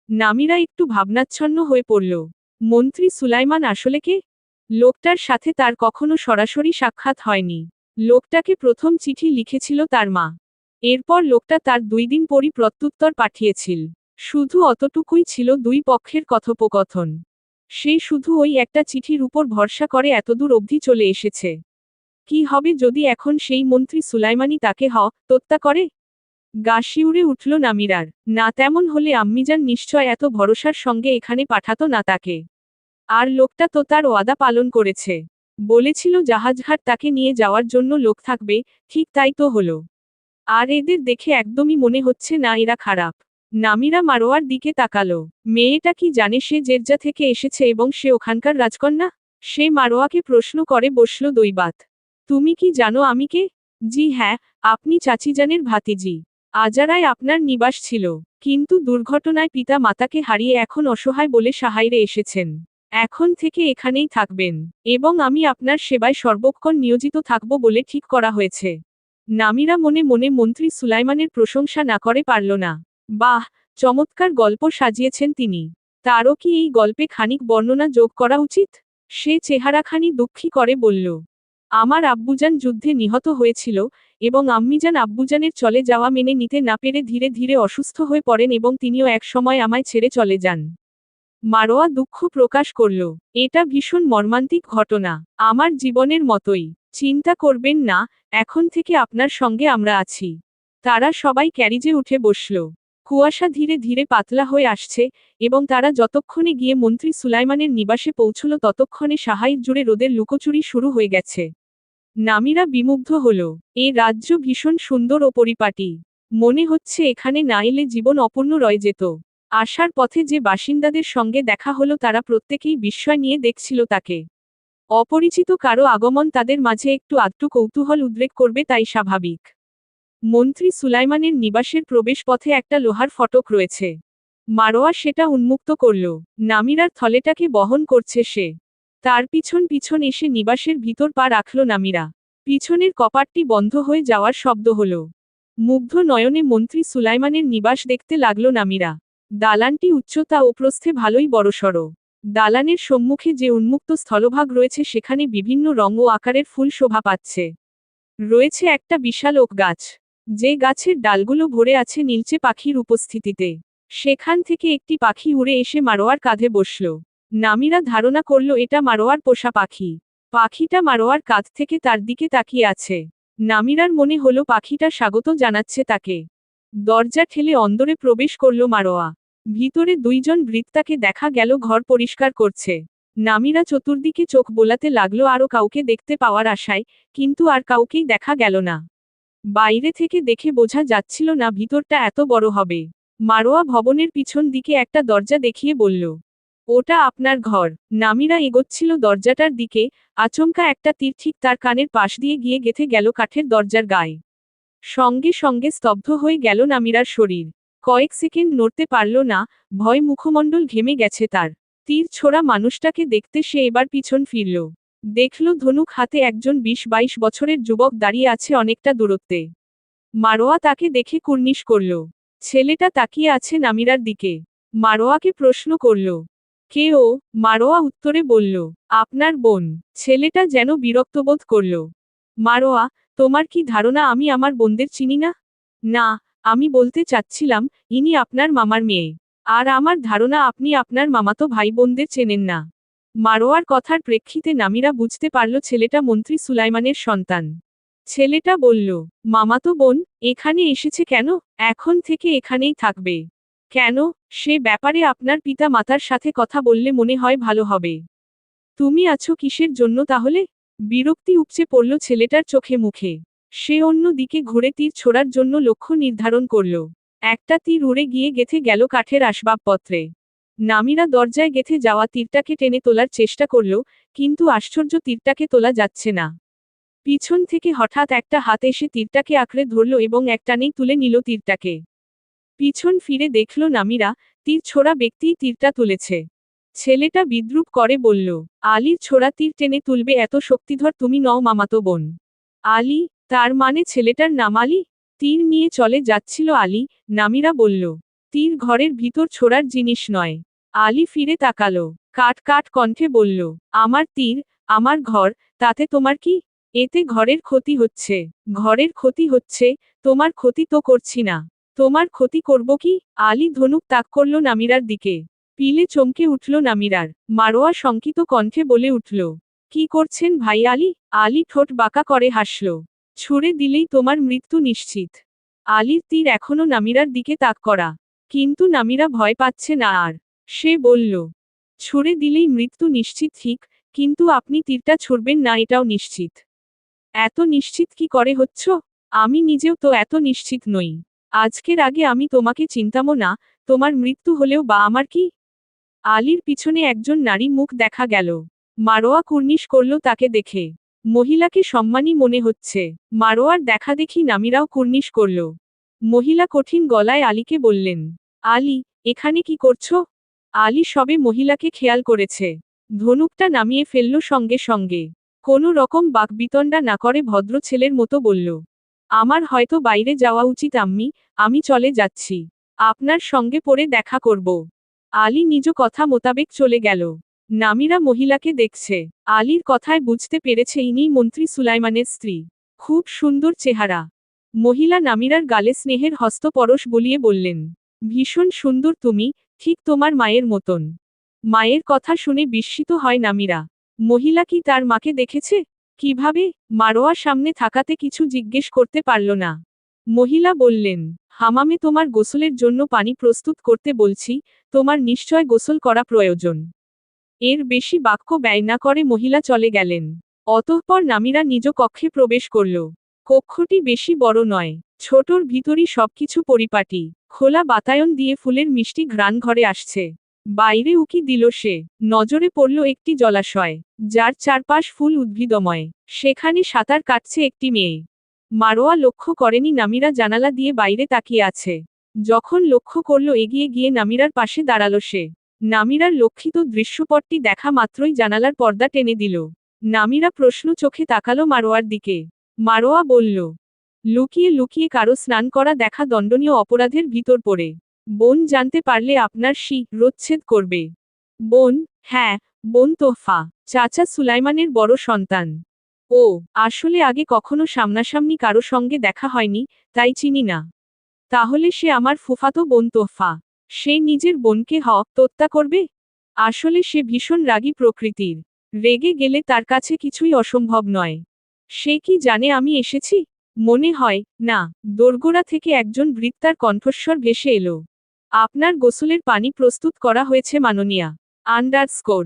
Speaker 1: নামিরা একটু ভাবনাচ্ছন্ন হয়ে পড়ল। মন্ত্রী সুলাইমান আসলে কে? লোকটার সাথে তার কখনো সরাসরি সাক্ষাৎ হয়নি। লোকটাকে প্রথম চিঠি লিখেছিল তার মা। এরপর লোকটা তার 2 দিন পরই প্রত্যুত্তর পাঠিয়েছিল। শুধু অতটুকুই ছিল দুই পক্ষের কথোপকথন। সে শুধু ওই একটা চিঠির উপর ভরসা করে এতদূর অবধি চলে এসেছে। কি হবে যদি এখন সেই মন্ত্রী সুলাইমানি তাকে হত্যা করে? গা শিউরে উঠল নামিরার। না তেমন হলে আম্মিজান নিশ্চয় এত ভরসার সঙ্গে এখানে পাঠাতো না তাকে। আর লোকটা তো তার ওয়াদা পালন করেছে। বলেছিল জাহাজঘাট তাকে নিয়ে যাওয়ার জন্য লোক থাকবে, ঠিক তাই তো হলো। আর এদের দেখে একদমই মনে হচ্ছে না এরা খারাপ। নামিরা মারোয়ার দিকে তাকালো। মেয়েটা কি জানে সে জেরজা থেকে এসেছে এবং সে ওখানকার রাজকন্যা? সে মারোয়াকে প্রশ্ন করে বসল দৈবাত। তুমি কি জানো আমি কে? জি হ্যাঁ, আপনি চাচিজানের ভাতিজি। আজারায় আপনার নিবাস ছিল। কিন্তু দুর্ঘটনায় পিতা মাতাকে হারিয়ে এখন অসহায় বলে সাহাইরে এসেছেন। এখন থেকে এখানেই থাকবেন। এবং আমি আপনার সেবায় সর্বক্ষণ নিয়োজিত থাকব বলে ঠিক করা হয়েছে। নামিরা মনে মনে মন্ত্রী সুলাইমানের প্রশংসা না করে পারল না। বাহ, চমৎকার গল্প সাজিয়েছেন তিনি। তারও কি এই গল্পে খানিক বর্ণনা যোগ করা উচিত? সে চেহারাখানি দুঃখী করে বলল, আমার আব্বুজান যুদ্ধে নিহত হয়েছিল, এবং আম্মিজান আব্বুজানের চলে যাওয়া মেনে নিতে না পেরে ধীরে ধীরে অসুস্থ হয়ে পড়েন এবং তিনিও এক সময় আমায় ছেড়ে চলে যান। মারোয়া দুঃখ প্রকাশ করল। এটা ভীষণ মর্মান্তিক ঘটনা। আমার জীবনের মতোই। চিন্তা করবেন না, এখন থেকে আপনার সঙ্গে আমরা আছি। তারা সবাই ক্যারিজে উঠে বসল। কুয়াশা ধীরে ধীরে পাতলা হয়ে আসছে, এবং তারা যতক্ষণে গিয়ে মন্ত্রী সুলাইমানের নিবাসে পৌঁছল ততক্ষণে সাহাইর জুড়ে রোদের লুকোচুরি শুরু হয়ে গেছে। নামিরা বিমুগ্ধ হল। এ রাজ্য ভীষণ সুন্দর ও পরিপাটি। মনে হচ্ছে এখানে না এলে জীবন অপূর্ণ রয়ে যেত। আসার পথে যে বাসিন্দাদের সঙ্গে দেখা হলো তারা প্রত্যেকেই বিস্ময় নিয়ে দেখছিল তাকে। অপরিচিত কারো আগমন তাদের মাঝে একটু আধটু কৌতূহল উদ্রেক করবে, তাই স্বাভাবিক। মন্ত্রী সুলাইমানের নিবাসের প্রবেশপথে একটা লোহার ফটক রয়েছে। মারোয়া সেটা উন্মুক্ত করল। নামিরার থলেটাকে বহন করছে সে। তার পিছন পিছন এসে নিবাসের ভিতর পা রাখল নামিরা। পিছনের কপাটটি বন্ধ হয়ে যাওয়ার শব্দ হল। মুগ্ধ নয়নে মন্ত্রী সুলাইমানের নিবাস দেখতে লাগল নামিরা। দালানটি উচ্চতা ও প্রস্থে ভালোই বড়সড়। দালানের সম্মুখে যে উন্মুক্ত স্থলভাগ রয়েছে সেখানে বিভিন্ন রং ও আকারের ফুল শোভা পাচ্ছে। রয়েছে একটা বিশাল ওক গাছ, যে গাছের ডালগুলো ভরে আছে নীলচে পাখির উপস্থিতিতে। সেখান থেকে একটি পাখি উড়ে এসে মারোয়ার কাঁধে বসল। নামিরা ধারণা করল এটা মারোয়ার পোষা পাখি। পাখিটা মারোয়ার কাঁধ থেকে তার দিকে তাকিয়ে আছে। নামিরার মনে হলো পাখিটা স্বাগত জানাচ্ছে তাকে। দরজা ঠেলে অন্দরে প্রবেশ করল মারোয়া। ভিতরে দুইজন ভৃত্যাকে দেখা গেল ঘর পরিষ্কার করছে। নামিরা চতুর্দিকে চোখ বোলাতে লাগলো আরো কাউকে দেখতে পাওয়ার আশায়, কিন্তু আর কাউকেই দেখা গেল না। বাইরে থেকে দেখে বোঝা যাচ্ছিল না ভিতরটা এত বড় হবে। মারোয়া ভবনের পিছন দিকে একটা দরজা দেখিয়ে বলল, ওটা আপনার ঘর। নামিরা এগোচ্ছিল দরজাটার দিকে, আচমকা একটা তীর ঠিক তার কানের পাশ দিয়ে গিয়ে গেঁথে গেল কাঠের দরজার গায়ে। সঙ্গে সঙ্গে স্তব্ধ হয়ে গেল নামিরার শরীর। কয়েক সেকেন্ড নড়তে পারল না, ভয় মুখমণ্ডল ঘেমে গেছে তার। তীর ছোড়া মানুষটাকে দেখতে সে এবার পিছন ফিরল। দেখল ধনুক হাতে একজন 20-22 বছরের যুবক দাঁড়িয়ে আছে অনেকটা দূরত্বে। মারোয়া তাকে দেখে কুর্নিশ করল। ছেলেটা তাকিয়ে আছে নামিরার দিকে। মারোয়াকে প্রশ্ন করল, কে ও? মারোয়া উত্তরে বলল, আপনার বোন। ছেলেটা যেন বিরক্তবোধ করল। মারোয়া, তোমার কি ধারণা আমি আমার বোনদের চিনি না? না, আমি বলতে চাচ্ছিলাম, ইনি আপনার মামার মেয়ে। আর আমার ধারণা আপনি আপনার মামাতো ভাই বোনদের চেনেন না। মারোয়ার কথার প্রেক্ষিতে নামিরা বুঝতে পারল ছেলেটা মন্ত্রী সুলাইমানের সন্তান। ছেলেটা বলল, মামাতো বোন, এখানে এসেছে কেন? এখন থেকে এখানেই থাকবে। কেন? সে ব্যাপারে আপনার পিতা মাতার সাথে কথা বললে মনে হয় ভালো হবে। তুমি আছো কিসের জন্য তাহলে? বিরক্তি উপচে পড়ল ছেলেটার চোখে মুখে। সে অন্য দিকে ঘুরে তীর ছোড়ার জন্য লক্ষ্য নির্ধারণ করল। একটা তীর উড়ে গিয়ে গেঁথে গেল কাঠের আসবাবপত্রে। নামিরা দরজায় গেঁথে যাওয়া তীরটাকে টেনে তোলার চেষ্টা করল, কিন্তু আশ্চর্য তীরটাকে তোলা যাচ্ছে না। পিছন থেকে হঠাৎ একটা হাত এসে তীরটাকে আঁকড়ে ধরল এবং একটানেই তুলে নিল তীরটাকে। পিছন ফিরে দেখল নামিরা, তীর ছোড়া ব্যক্তিই তীরটা তুলেছে। ছেলেটা বিদ্রূপ করে বলল, আলীর ছোড়া তীর টেনে তুলবে এত শক্তিধর তুমি নও মামাতো বোন। আলী? তার মানে ছেলেটার নাম আলী? তীর নিয়ে চলে যাচ্ছিল আলী, নামিরা বলল। তীর ঘরের ভিতর ছোড়ার জিনিস নয়। আলী ফিরে তাকালো, কাট কাট কণ্ঠে বলল, আমার তীর, আমার ঘর, তাতে তোমার কি? এতে ঘরের ক্ষতি হচ্ছে। ঘরের ক্ষতি হচ্ছে? তোমার ক্ষতি তো করছি না। তোমার ক্ষতি করব কি? আলী ধনুক তাক করল নামিরার দিকে। পিলে চমকে উঠল নামিরার। মারোয়া শঙ্কিত কণ্ঠে বলে উঠল, কি করছেন ভাই আলী? আলী ঠোঁট বাঁকা করে হাসল। ছুড়ে দিলেই তোমার মৃত্যু নিশ্চিত। আলীর তীর এখনো নামিরার দিকে তাক করা। কিন্তু নামিরা ভয় পাচ্ছে না আর। সে বলল, ছুড়ে দিলেই মৃত্যু নিশ্চিত ঠিক, কিন্তু আপনি তীরটা ছুড়বেন না এটাও নিশ্চিত। এত নিশ্চিত কি করে হচ্ছ? আমি নিজেও তো এত নিশ্চিত নই। আজকের আগে আমি তোমাকে চিনতামও না, তোমার মৃত্যু হলেও বা আমার কি? আলীর পিছনে একজন নারী মুখ দেখা গেল। মারোয়া কুর্নিশ করল তাকে দেখে। মহিলাকে সম্মানী মনে হচ্ছে। মারোয়ার দেখা দেখি নামিরাও কুর্নিশ করল। মহিলা কঠিন গলায় আলীকে বললেন, আলী, এখানে কি করছো? আলী সবে মহিলাকে খেয়াল করেছে। ধনুকটা নামিয়ে ফেলল সঙ্গে সঙ্গে। কোনো রকম বাকবিতণ্ডা না করে ভদ্র ছেলের মতো বলল, আমার হয়তো বাইরে যাওয়া উচিত আম্মি, আমি চলে যাচ্ছি। আপনার সঙ্গে পরে দেখা করব। আলী নিজ কথা মোতাবেক চলে গেল। নামিরা মহিলাকে দেখছে। আলীর কথায় বুঝতে পেরেছে ইনিই মন্ত্রী সুলাইমানের স্ত্রী। খুব সুন্দর চেহারা। মহিলা নামিরার গালে স্নেহের হস্তপরশ বলিয়ে বললেন, ভীষণ সুন্দর তুমি, ঠিক তোমার মায়ের মতন। মায়ের কথা শুনে বিস্মিত হয় নামিরা। মহিলা কি তার মাকে দেখেছে? কিভাবে? মারোয়া সামনে থাকাতে কিছু জিজ্ঞেস করতে পারল না। মহিলা বললেন, হামামে তোমার গোসলের জন্য পানি প্রস্তুত করতে বলছি, তোমার নিশ্চয় গোসল করা প্রয়োজন। এর বেশি বাক্য ব্যয় না করে মহিলা চলে গেলেন। অতঃপর নামিরা নিজ কক্ষে প্রবেশ করল। কক্ষটি বেশি বড় নয়, ছোটর ভিতরই সবকিছু পরিপাটি। খোলা বাতায়ন দিয়ে ফুলের মিষ্টি ঘ্রাণ ঘরে আসছে। বাইরে উকি দিল সে। নজরে পড়ল একটি জলাশয়, যার চারপাশ ফুল উদ্ভিদময়। সেখানে সাঁতার কাটছে একটি মেয়ে। মারোয়া লক্ষ্য করেনি নামিরা জানালা দিয়ে বাইরে তাকিয়ে আছে। যখন লক্ষ্য করল এগিয়ে গিয়ে নামিরার পাশে দাঁড়ালো সে। নামিরার লক্ষিত দৃশ্যপটটি দেখা মাত্রই জানালার পর্দা টেনে দিল। নামিরা প্রশ্ন চোখে তাকালো মারোয়ার দিকে। মারোয়া বলল, লুকিয়ে লুকিয়ে কারো স্নান করা দেখা দণ্ডনীয় অপরাধের ভিতর পড়ে। বোন জানতে পারলে আপনার শিরচ্ছেদ করবে। বোন? হ্যাঁ, বোন তোহফা, চাচা সুলাইমানের বড় সন্তান। ও, আসলে আগে কখনো সামনাসামনি কারো সঙ্গে দেখা হয়নি, তাই চিনি না। তাহলে সে আমার ফুফাতো বোন তোহফা। সে নিজের বোনকে হত্যা করবে? আসলে সে ভীষণ রাগী প্রকৃতির। রেগে গেলে তার কাছে কিছুই অসম্ভব নয়। সে কি জানে আমি এসেছি? মনে হয় না। দোরগোড়া থেকে একজন বৃত্তার কণ্ঠস্বর ভেসে এলো। আপনার গোসলের পানি প্রস্তুত করা হয়েছে মাননীয়া। আন্ডারস্কোর।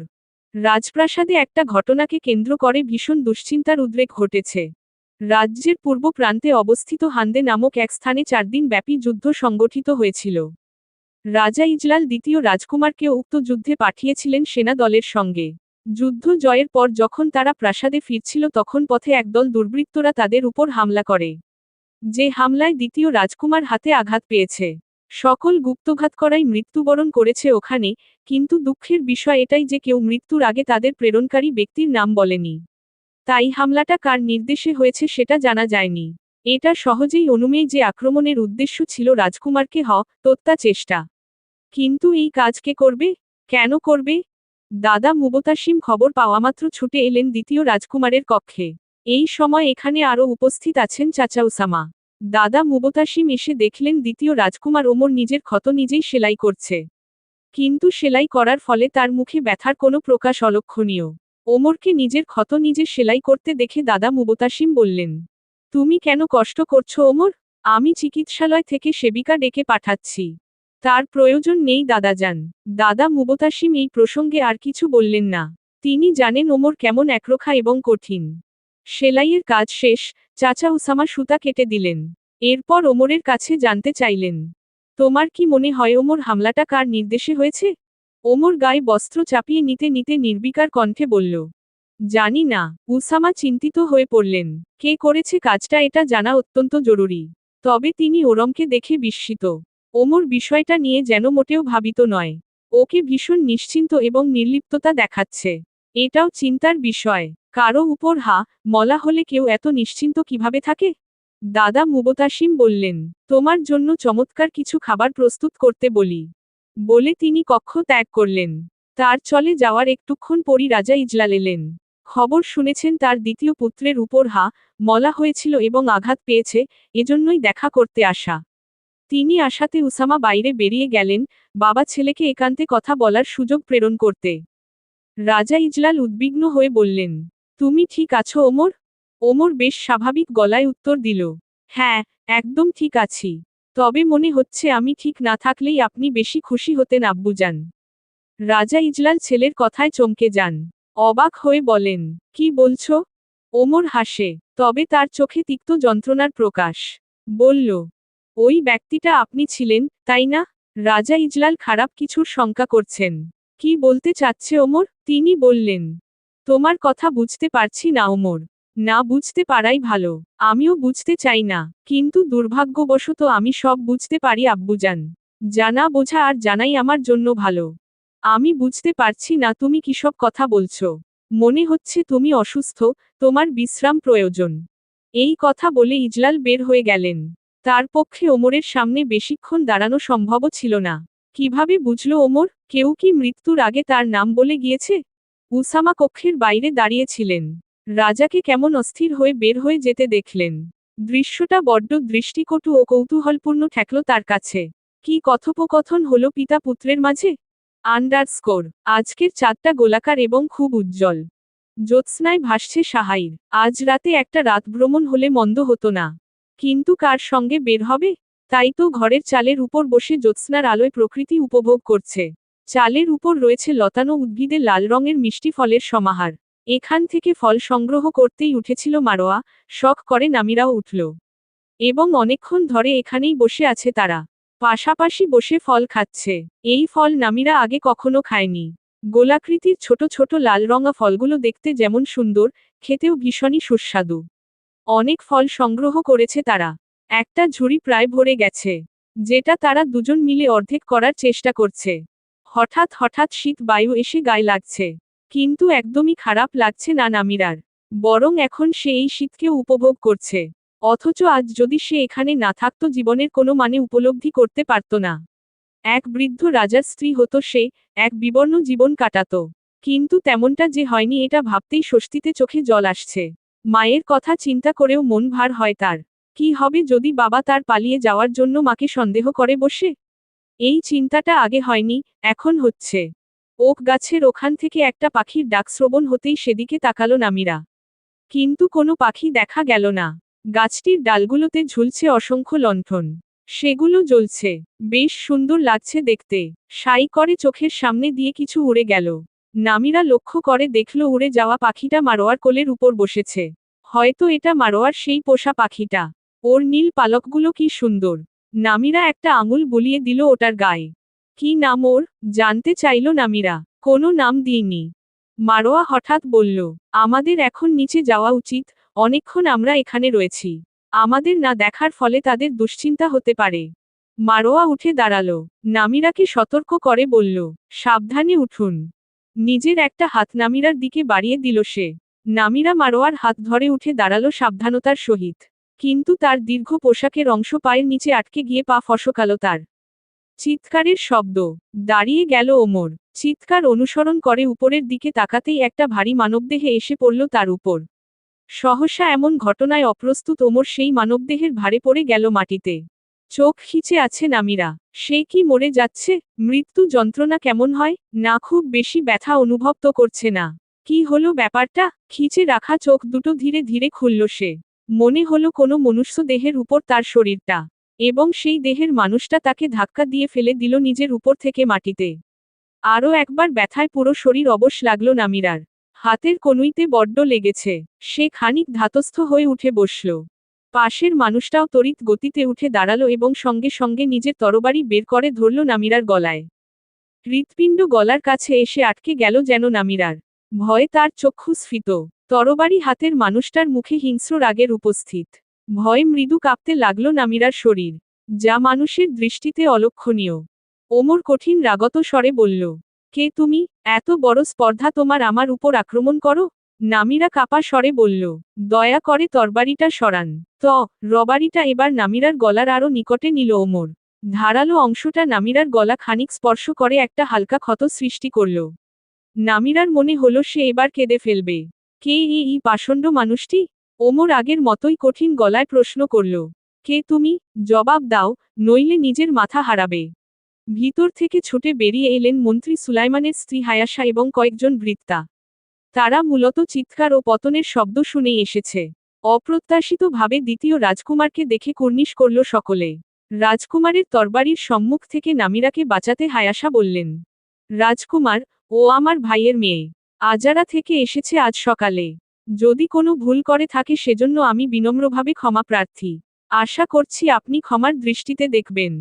Speaker 1: রাজপ্রাসাদে একটা ঘটনাকে কেন্দ্র করে ভীষণ দুশ্চিন্তার উদ্রেক ঘটেছে। রাজ্যের পূর্ব প্রান্তে অবস্থিত হান্দে নামক এক স্থানে 4 দিন ব্যাপী যুদ্ধ সংগঠিত হয়েছিল। রাজা ইজলাল দ্বিতীয় রাজকুমারকে উক্ত যুদ্ধে পাঠিয়েছিলেন সেনা দলের সঙ্গে। যুদ্ধ জয়ের পর যখন তারা প্রাসাদে ফিরছিল তখন পথে একদল দুর্বৃত্তরা তাদের উপর হামলা করে। যে হামলায় দ্বিতীয় রাজকুমার হাতে আঘাত পেয়েছে। সকল গুপ্তঘাত করাই মৃত্যুবরণ করেছে ওখানে, কিন্তু দুঃখের বিষয় এটাই যে কেউ মৃত্যুর আগে তাদের প্রেরণকারী ব্যক্তির নাম বলেনি। তাই হামলাটা কার নির্দেশে হয়েছে সেটা জানা যায়নি। এটা সহজেই অনুমেয় যে আক্রমণের উদ্দেশ্য ছিল রাজকুমারকে হত্যা চেষ্টা। কিন্তু এই কাজ কে করবে? কেন করবে? দাদা মুবতাসিম খবর পাওয়ামাত্র ছুটে এলেন দ্বিতীয় রাজকুমারের কক্ষে। এই সময় এখানে আরও উপস্থিত আছেন চাচা উসামা। দাদা মুবতাসিম এসে দেখলেন দ্বিতীয় রাজকুমার ওমর নিজের ক্ষত নিজেই সেলাই করছে। কিন্তু সেলাই করার ফলে তার মুখে ব্যথার কোনো প্রকাশ অলক্ষণীয়। ওমরকে নিজের ক্ষত নিজে সেলাই করতে দেখে দাদা মুবতাসিম বললেন, তুমি কেন কষ্ট করছো ওমর? আমি চিকিৎসালয় থেকে সেবিকা ডেকে পাঠাচ্ছি। তার প্রয়োজন নেই দাদাজান। দাদা মুবতাসিম এই প্রসঙ্গে আর কিছু বললেন না। তিনি জানেন ওমর কেমন একরোখা এবং কঠিন। সেলাইয়ের কাজ শেষ, চাচা উসামা সুতা কেটে দিলেন। এরপর ওমরের কাছে জানতে চাইলেন, তোমার কি মনে হয় ওমর হামলাটা কার নির্দেশে হয়েছে? ওমর গায়ে বস্ত্র চাপিয়ে নিতে নিতে নির্বিকার কণ্ঠে বলল, জানি না। উসামা চিন্তিত হয়ে পড়লেন। কে করেছে কাজটা এটা জানা অত্যন্ত জরুরি। তবে তিনি ওরমকে দেখে বিস্মিত। ওমর বিষয়টা নিয়ে যেন মোটেও ভাবিত নয়। ওকে ভীষণ নিশ্চিন্ত এবং নির্লিপ্ততা দেখাচ্ছে। এটাও চিন্তার বিষয়। কারো উপর মলা হলে কেউ এত নিশ্চিন্ত কিভাবে থাকে? দাদা মুবতাসিম বললেন, তোমার জন্য চমৎকার কিছু খাবার প্রস্তুত করতে বলি। বলে তিনি কক্ষ ত্যাগ করলেন। তার চলে যাওয়ার একটুক্ষণ পরই রাজা ইজলাল এলেন। খবর শুনেছেন তার দ্বিতীয় পুত্রের উপর মলা হয়েছিল এবং আঘাত পেয়েছে, এজন্যই দেখা করতে আসা। তিনি আসাতে উসামা বাইরে বেরিয়ে গেলেন, বাবা ছেলেকে একান্তে কথা বলার সুযোগ প্রেরণ করতে। রাজা ইজলাল উদ্বিগ্ন হয়ে বললেন, তুমি ঠিক আছো ওমর? ওমর বেশ স্বাভাবিক গলায় উত্তর দিল, হ্যাঁ, একদম ঠিক আছি। তবে মনে হচ্ছে আমি ঠিক না থাকলেই আপনি বেশি খুশি হতেন আব্বুজান। রাজা ইজলাল ছেলের কথায় চমকে যান। অবাক হয়ে বলেন, কি বলছো? ওমর হাসে, তবে তার চোখে তিক্ত যন্ত্রণার প্রকাশ। বলল, ওই ব্যক্তিটা আপনি ছিলেন, তাই না? রাজা ইজলাল খারাপ কিছুর শঙ্কা করছেন। কি বলতে চাচ্ছে ওমর? তিনি বললেন, তোমার কথা বুঝতে পারছি না ওমর। না বুঝতে পারাই ভালো। আমিও বুঝতে চাই না, কিন্তু দুর্ভাগ্যবশত আমি সব বুঝতে পারি আব্বুজান। জানা বোঝা আর জানাই আমার জন্য ভালো। আমি বুঝতে পারছি না তুমি কিসব কথা বলছো। মনে হচ্ছে তুমি অসুস্থ, তোমার বিশ্রাম প্রয়োজন। এই কথা বলে ইজলাল বের হয়ে গেলেন। তার পক্ষে ওমরের সামনে বেশিক্ষণ দাঁড়ানো সম্ভবও ছিল না। কিভাবে বুঝল ওমর? কেউ কি মৃত্যুর আগে তার নাম বলে গিয়েছে? উসামা কক্ষের বাইরে দাঁড়িয়েছিলেন। রাজাকে কেমন অস্থির হয়ে বের হয়ে যেতে দেখলেন। দৃশ্যটা বড্ড দৃষ্টিকটু ও কৌতূহলপূর্ণ ঠেকল তার কাছে। কি কথোপকথন হলো পিতা পুত্রের মাঝে? আন্ডারস্কোর। আজকের চাঁদটা গোলাকার এবং খুব উজ্জ্বল। জ্যোৎস্নায় ভাসছে সাহাইর। আজ রাতে একটা রাত ভ্রমণ হলে মন্দ হতো না। কিন্তু কার সঙ্গে বের হবে? তাই তো ঘরের চালের উপর বসে জ্যোৎস্নার আলোয় প্রকৃতি উপভোগ করছে। চালের উপর রয়েছে লতানো উদ্ভিদে লাল রঙের মিষ্টি ফলের সমাহার। এখান থেকে ফল সংগ্রহ করতেই উঠেছিল মারোয়া, শখ করে নামিরাও উঠল। এবং অনেকক্ষণ ধরে এখানেই বসে আছে তারা। পাশাপাশি বসে ফল খাচ্ছে। এই ফল নামিরা আগে কখনো খায়নি। গোলাকৃতির ছোট ছোট লাল রঙা ফলগুলো দেখতে যেমন সুন্দর, খেতেও ভীষণই সুস্বাদু। অনেক ফল সংগ্রহ করেছে তারা। একটা ঝুড়ি প্রায় ভরে গেছে, যেটা তারা দুজন মিলে অর্ধেক করার চেষ্টা করছে। হঠাৎ হঠাৎ শীত বায়ু এসে গায়ে লাগছে। কিন্তু একদমই খারাপ লাগছে না নামিরার। বরং এখন সে এই শীতকেও উপভোগ করছে। অথচ আজ যদি সে এখানে না থাকতো জীবনের কোনো মানে উপলব্ধি করতে পারত না। এক বৃদ্ধ রাজার স্ত্রী হতো সে, এক বিবর্ণ জীবন কাটাতো। কিন্তু তেমনটা যে হয়নি এটা ভাবতেই স্বস্তিতে চোখে জল আসছে। মায়ের কথা চিন্তা করেও মন ভার হয় তার। কি হবে যদি বাবা তার পালিয়ে যাওয়ার জন্য মাকে সন্দেহ করে বসে? এই চিন্তাটা আগে হয়নি, এখন হচ্ছে। ওক গাছের ওখান থেকে একটা পাখির ডাক শ্রবণ হতেই সেদিকে তাকালো নামিরা। কিন্তু কোনো পাখি দেখা গেল না। গাছটির ডালগুলোতে ঝুলছে অসংখ্য লণ্ঠন। সেগুলো জ্বলছে। বেশ সুন্দর লাগছে দেখতে। সাই করে চোখের সামনে দিয়ে কিছু উড়ে গেল। নামিরা লক্ষ্য করে দেখল উড়ে যাওয়া পাখিটা মারোয়ার কোলের উপর বসেছে। হয়তো এটা মারোয়ার সেই পোষা পাখিটা। ওর নীল পালকগুলো কি সুন্দর। নামিরা একটা আঙুল বুলিয়ে দিল ওটার গায়ে। কি নাম ওর? জানতে চাইল নামিরা। কোনো নাম দিইনি। মারোয়া হঠাৎ বলল, আমাদের এখন নিচে যাওয়া উচিত, অনেকক্ষণ আমরা এখানে রয়েছি। আমাদের না দেখার ফলে তাদের দুশ্চিন্তা হতে পারে। মারোয়া উঠে দাঁড়ালো। নামিরাকে সতর্ক করে বলল, সাবধানে উঠুন। নিজের একটা হাত নামিরার দিকে বাড়িয়ে দিল সে। নামিরা মারোয়ার হাত ধরে উঠে দাঁড়ালো সাবধানতার সহিত। কিন্তু তার দীর্ঘ পোশাকের অংশ পায়ের নিচে আটকে গিয়ে পা ফসকালো তার। চিৎকারের শব্দ। দাঁড়িয়ে গেল ওমর। চিৎকার অনুসরণ করে উপরের দিকে তাকাতেই একটা ভারী মানবদেহে এসে পড়ল তার উপর। সহসা এমন ঘটনায় অপ্রস্তুত ওমর সেই মানবদেহের ভারে পড়ে গেল মাটিতে। চোখ খিচে আছে নামিরা। সে কি মরে যাচ্ছে? মৃত্যু যন্ত্রণা কেমন হয়? না, খুব বেশি ব্যথা অনুভব তো করছে না। কি হলো ব্যাপারটা? খিচে রাখা চোখ দুটো ধীরে ধীরে খুলল সে। মনে হলো কোনো মনুষ্য দেহের উপর তার শরীরটা। এবং সেই দেহের মানুষটা তাকে ধাক্কা দিয়ে ফেলে দিল নিজের উপর থেকে মাটিতে। আরও একবার ব্যথায় পুরো শরীর অবশ লাগল নামিরার। হাতের কনুইতে বড্ড লেগেছে। সে খানিক ধাতস্থ হয়ে উঠে বসল। পাশের মানুষটাও তড়িৎ গতিতে উঠে দাঁড়ালো এবং সঙ্গে সঙ্গে নিজের তরবারি বের করে ধরল নামিরার গলায়। হৃৎপিণ্ড গলার কাছে এসে আটকে গেল যেন নামিরার। ভয়ে তার চক্ষু স্ফীত। তরবারি হাতের মানুষটার মুখে হিংস্র রাগের উপস্থিত। ভয়ে মৃদু কাঁপতে লাগল নামিরার শরীর, যা মানুষের দৃষ্টিতে অলক্ষণীয়। ওমর কঠিন রাগত স্বরে বলল, কে তুমি? এত বড় স্পর্ধা তোমার আমার উপর আক্রমণ করো? নামিরা কাপা স্বরে বলল, দয়া করে তরবারিটা সরান। রবারিটা এবার নামিরার গলার আরও নিকটে নিল ওমর। ধারালো অংশটা নামিরার গলা খানিক স্পর্শ করে একটা হালকা ক্ষত সৃষ্টি করল। নামিরার মনে হলো সে এবার কেঁদে ফেলবে। কে এই পাষণ্ড মানুষটি? ওমর আগের মতোই কঠিন গলায় প্রশ্ন করল, কে তুমি? জবাব দাও, নইলে নিজের মাথা হারাবে। ভিতর থেকে ছুটে বেরিয়ে এলেন মন্ত্রী সুলাইমানের স্ত্রী হায়াশা এবং কয়েকজন ভৃত্যা। তারা মূলত চিৎকার ও পতনের শব্দ শুনেই এসেছে। অপ্রত্যাশিতভাবে দ্বিতীয় রাজকুমারকে দেখে কুর্নিশ করল সকলে। রাজকুমারের তরবারির সম্মুখ থেকে নামিরাকে বাঁচাতে হায়াশা বললেন, রাজকুমার, ও আমার ভাইয়ের মেয়ে। আজারা থেকে এসেছে আজ সকালে। যদি কোনো ভুল করে থাকে সেজন্য আমি বিনম্রভাবে ক্ষমা প্রার্থী। আশা করছি আপনি ক্ষমার দৃষ্টিতে দেখবেন।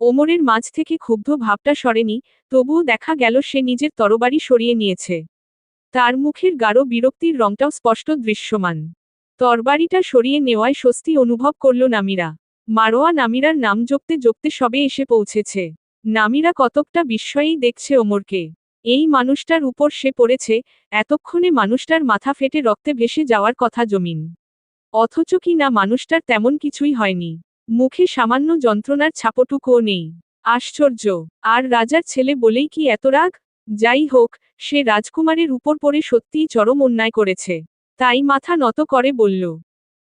Speaker 1: ওমরের মাঝ থেকে ক্ষুব্ধ ভাবটা সরেনি, তবুও দেখা গেল সে নিজের তরবারি সরিয়ে নিয়েছে। তার মুখের গাঢ় বিরক্তির রংটাও স্পষ্ট দৃশ্যমান। তরবারিটা সরিয়ে নেওয়ায় স্বস্তি অনুভব করল নামিরা। মারোয়া নামিরার নাম জপতে জপতে সবে এসে পৌঁছেছে। নামিরা কতকটা বিস্ময়েই দেখছে ওমরকে। এই মানুষটার উপর সে পড়েছে, এতক্ষণে মানুষটার মাথা ফেটে রক্তে ভেসে যাওয়ার কথা জমিন। অথচ কি না মানুষটার তেমন কিছুই হয়নি। মুখে সামান্য যন্ত্রণার ছাপটুকুও নেই। আশ্চর্য! আর রাজার ছেলে বলেই কি এত রাগ? যাই হোক, সে রাজকুমারের উপর পড়ে সত্যিই চরম অন্যায় করেছে। তাই মাথা নত করে বলল,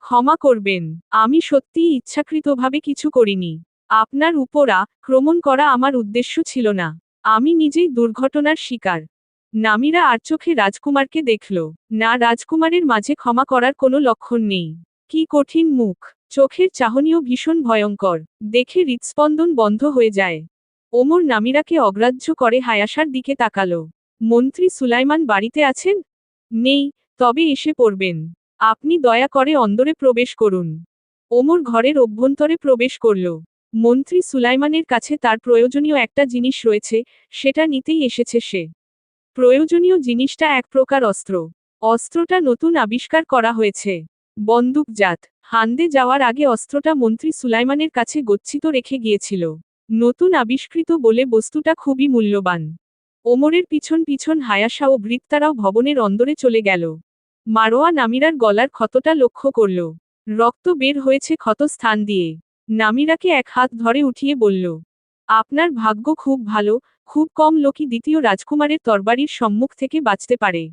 Speaker 1: ক্ষমা করবেন, আমি সত্যিই ইচ্ছাকৃতভাবে কিছু করিনি। আপনার উপর আক্রমণ করা আমার উদ্দেশ্য ছিল না। আমি নিজেই দুর্ঘটনার শিকার। নামিরা আর চোখে রাজকুমারকে দেখল। না, রাজকুমারের মাঝে ক্ষমা করার কোনো লক্ষণ নেই। কি কঠিন মুখ, চোখের চাহনিও ভীষণ ভয়ঙ্কর। দেখে হৃৎস্পন্দন বন্ধ হয়ে যায়। ওমর নামিরাকে অগ্রাহ্য করে হায়াশার দিকে তাকালো। মন্ত্রী সুলাইমান বাড়িতে আছেন? নেই, তবে এসে পড়বেন। আপনি দয়া করে অন্দরে প্রবেশ করুন। ওমর ঘরের অভ্যন্তরে প্রবেশ করল। মন্ত্রী সুলাইমানের কাছে তার প্রয়োজনীয় একটা জিনিস রয়েছে, সেটা নিতেই এসেছে সে। প্রয়োজনীয় জিনিসটা এক প্রকার অস্ত্র। অস্ত্রটা নতুন আবিষ্কার করা হয়েছে। বন্দুকজাত। হান্দে যাওয়ার আগে অস্ত্রটা মন্ত্রী সুলাইমানের কাছে গচ্ছিত রেখে গিয়েছিল। নতুন আবিষ্কৃত বলে বস্তুটা খুবই মূল্যবান। ওমরের পিছন পিছন হায়াশা ও ভৃত্তারাও ভবনের অন্দরে চলে গেল। মারোয়া নামিরার গলার ক্ষতটা লক্ষ্য করল। রক্ত বের হয়েছে ক্ষত স্থান দিয়ে। নামিরাকে এক হাত ধরে উঠিয়ে বলল, আপনার ভাগ্য খুব ভালো, খুব কম লোকই দ্বিতীয় রাজকুমারের তরবারির সম্মুখ থেকে বাঁচতে পারে।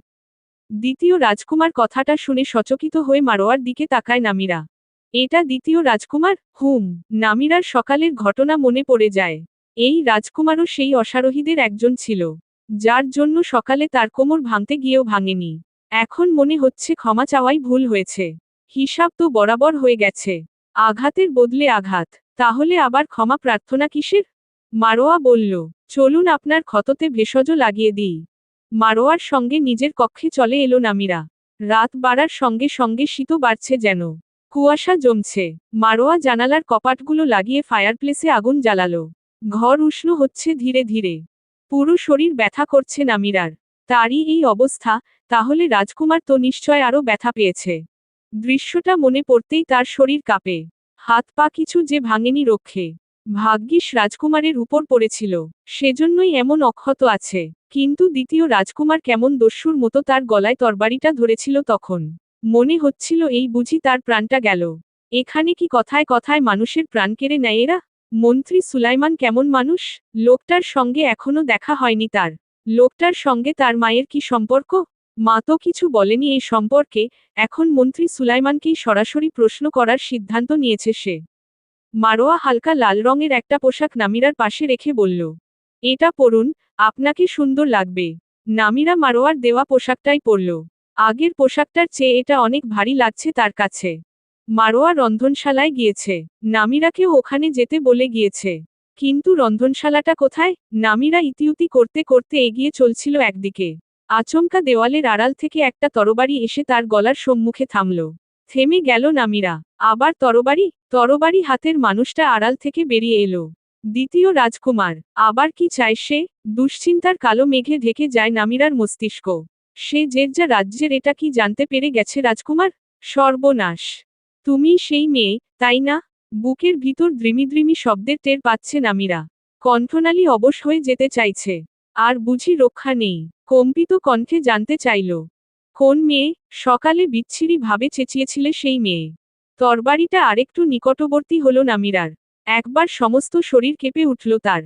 Speaker 1: দ্বিতীয় রাজকুমার কথাটা শুনে সচকিত হয়ে মারোয়ার দিকে তাকায় নামিরা। এটা দ্বিতীয় রাজকুমার? নামিরার সকালের ঘটনা মনে পড়ে যায়। এই রাজকুমারও সেই অশ্বারোহীদের একজন ছিল। যার জন্য সকালে তার কোমর ভাঙতে গিয়েও ভাঙেনি। এখন মনে হচ্ছে ক্ষমা চাওয়াই ভুল হয়েছে। হিসাব তো বরাবর হয়ে গেছে। আঘাতের বদলে আঘাত, তাহলে আবার ক্ষমা প্রার্থনা কিসের? মারোয়া বলল, চলুন আপনার ক্ষততে ভেষজ লাগিয়ে দিই। মারোয়ার সঙ্গে নিজের কক্ষে চলে এলো নামিরা। রাত বাড়ার সঙ্গে সঙ্গে শীতও বাড়ছে যেন। কুয়াশা জমছে। মারোয়া জানালার কপাটগুলো লাগিয়ে ফায়ারপ্লেসে আগুন জ্বালালো। ঘর উষ্ণ হচ্ছে ধীরে ধীরে। পুরো শরীর ব্যথা করছে নামিরার। তারই এই অবস্থা, তাহলে রাজকুমার তো নিশ্চয় আরও ব্যথা পেয়েছে। দৃশ্যটা মনে পড়তেই তার শরীর কাঁপে। হাত পা কিছু যে ভাঙেনি রক্ষে। ভাগ্যিস রাজকুমারের উপর পড়েছিল, সেজন্যই এমন অক্ষত আছে। কিন্তু দ্বিতীয় রাজকুমার কেমন দস্যুর মতো তার গলায় তরবারিটা ধরেছিল তখন। মনে হচ্ছিল এই বুঝি তার প্রাণটা গেল। এখানে কি কথায় কথায় মানুষের প্রাণ কেড়ে নেয় এরা? মন্ত্রী সুলাইমান কেমন মানুষ? লোকটার সঙ্গে এখনো দেখা হয়নি তার। লোকটার সঙ্গে তার মায়ের কি সম্পর্ক? মা তো কিছু বলেনি এই সম্পর্কে। এখন মন্ত্রী সুলাইমানকেই সরাসরি প্রশ্ন করার সিদ্ধান্ত নিয়েছে সে। মারোয়া হালকা লাল রঙের একটা পোশাক নামিরার পাশে রেখে বলল, এটা পরুন, আপনাকে সুন্দর লাগবে। নামিরা মারোয়ার দেওয়া পোশাকটাই পরল। আগের পোশাকটার চেয়ে এটা অনেক ভারী লাগছে তার কাছে। মারোয়া রন্ধনশালায় গিয়েছে। নামিরাকেও ওখানে যেতে বলে গিয়েছে। কিন্তু রন্ধনশালাটা কোথায়? নামিরা ইতিউতি করতে করতে এগিয়ে চলছিল একদিকে। আচমকা দেওয়ালের আড়াল থেকে একটা তরবারি এসে তার গলার সম্মুখে থামল। থেমে গেল নামিরা। আবার তরবারি? তরবারি হাতের মানুষটা আড়াল থেকে বেরিয়ে এলো। দ্বিতীয় রাজকুমার। আবার কি চায় সে? দুশ্চিন্তার কালো মেঘে ঢেকে যায় নামিরার মস্তিষ্ক। সে জেরজা রাজ্যের এটা কি জানতে পেরে গেছে রাজকুমার? সর্বনাশ! তুমি সেই মেয়ে, তাই না? বুকের ভিতর দ্রিমিদ্রিমি শব্দের টের পাচ্ছে নামিরা। কণ্ঠনালী অবশ হয়ে যেতে চাইছে। আর বুঝি রক্ষা নেই। কম্পিত কণ্ঠে জানতে চাইল, কোন মেয়ে? সকালে বিচ্ছিরি ভাবে চেঁচিয়েছিলে সেই মেয়ে। তরবারিটা আরেকটু নিকটবর্তী হলো নামিরার। একবার সমস্ত শরীর কেঁপে উঠল তার।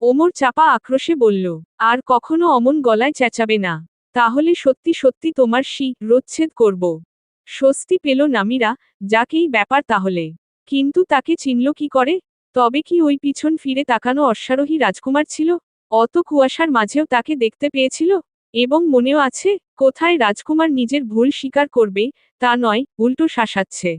Speaker 1: ওমর চাপা আক্রোশে বলল, আর কখনো অমন গলায় চেঁচাবে না। তাহলে সত্যি সত্যি তোমার রোচ্ছেদ করব। স্বস্তি পেল নামিরা, যাকেই ব্যাপার তাহলে। কিন্তু তাকে চিনল কি করে? তবে কি ওই পিছন ফিরে তাকানো অশ্বারোহী রাজকুমার ছিল? অত কুয়াশার মাঝেও তাকে দেখতে পেয়েছিল? এবং মনেও আছে, কোথায় রাজকুমার নিজের ভুল স্বীকার করবে, তা নয়, উল্টো শাসাচ্ছে।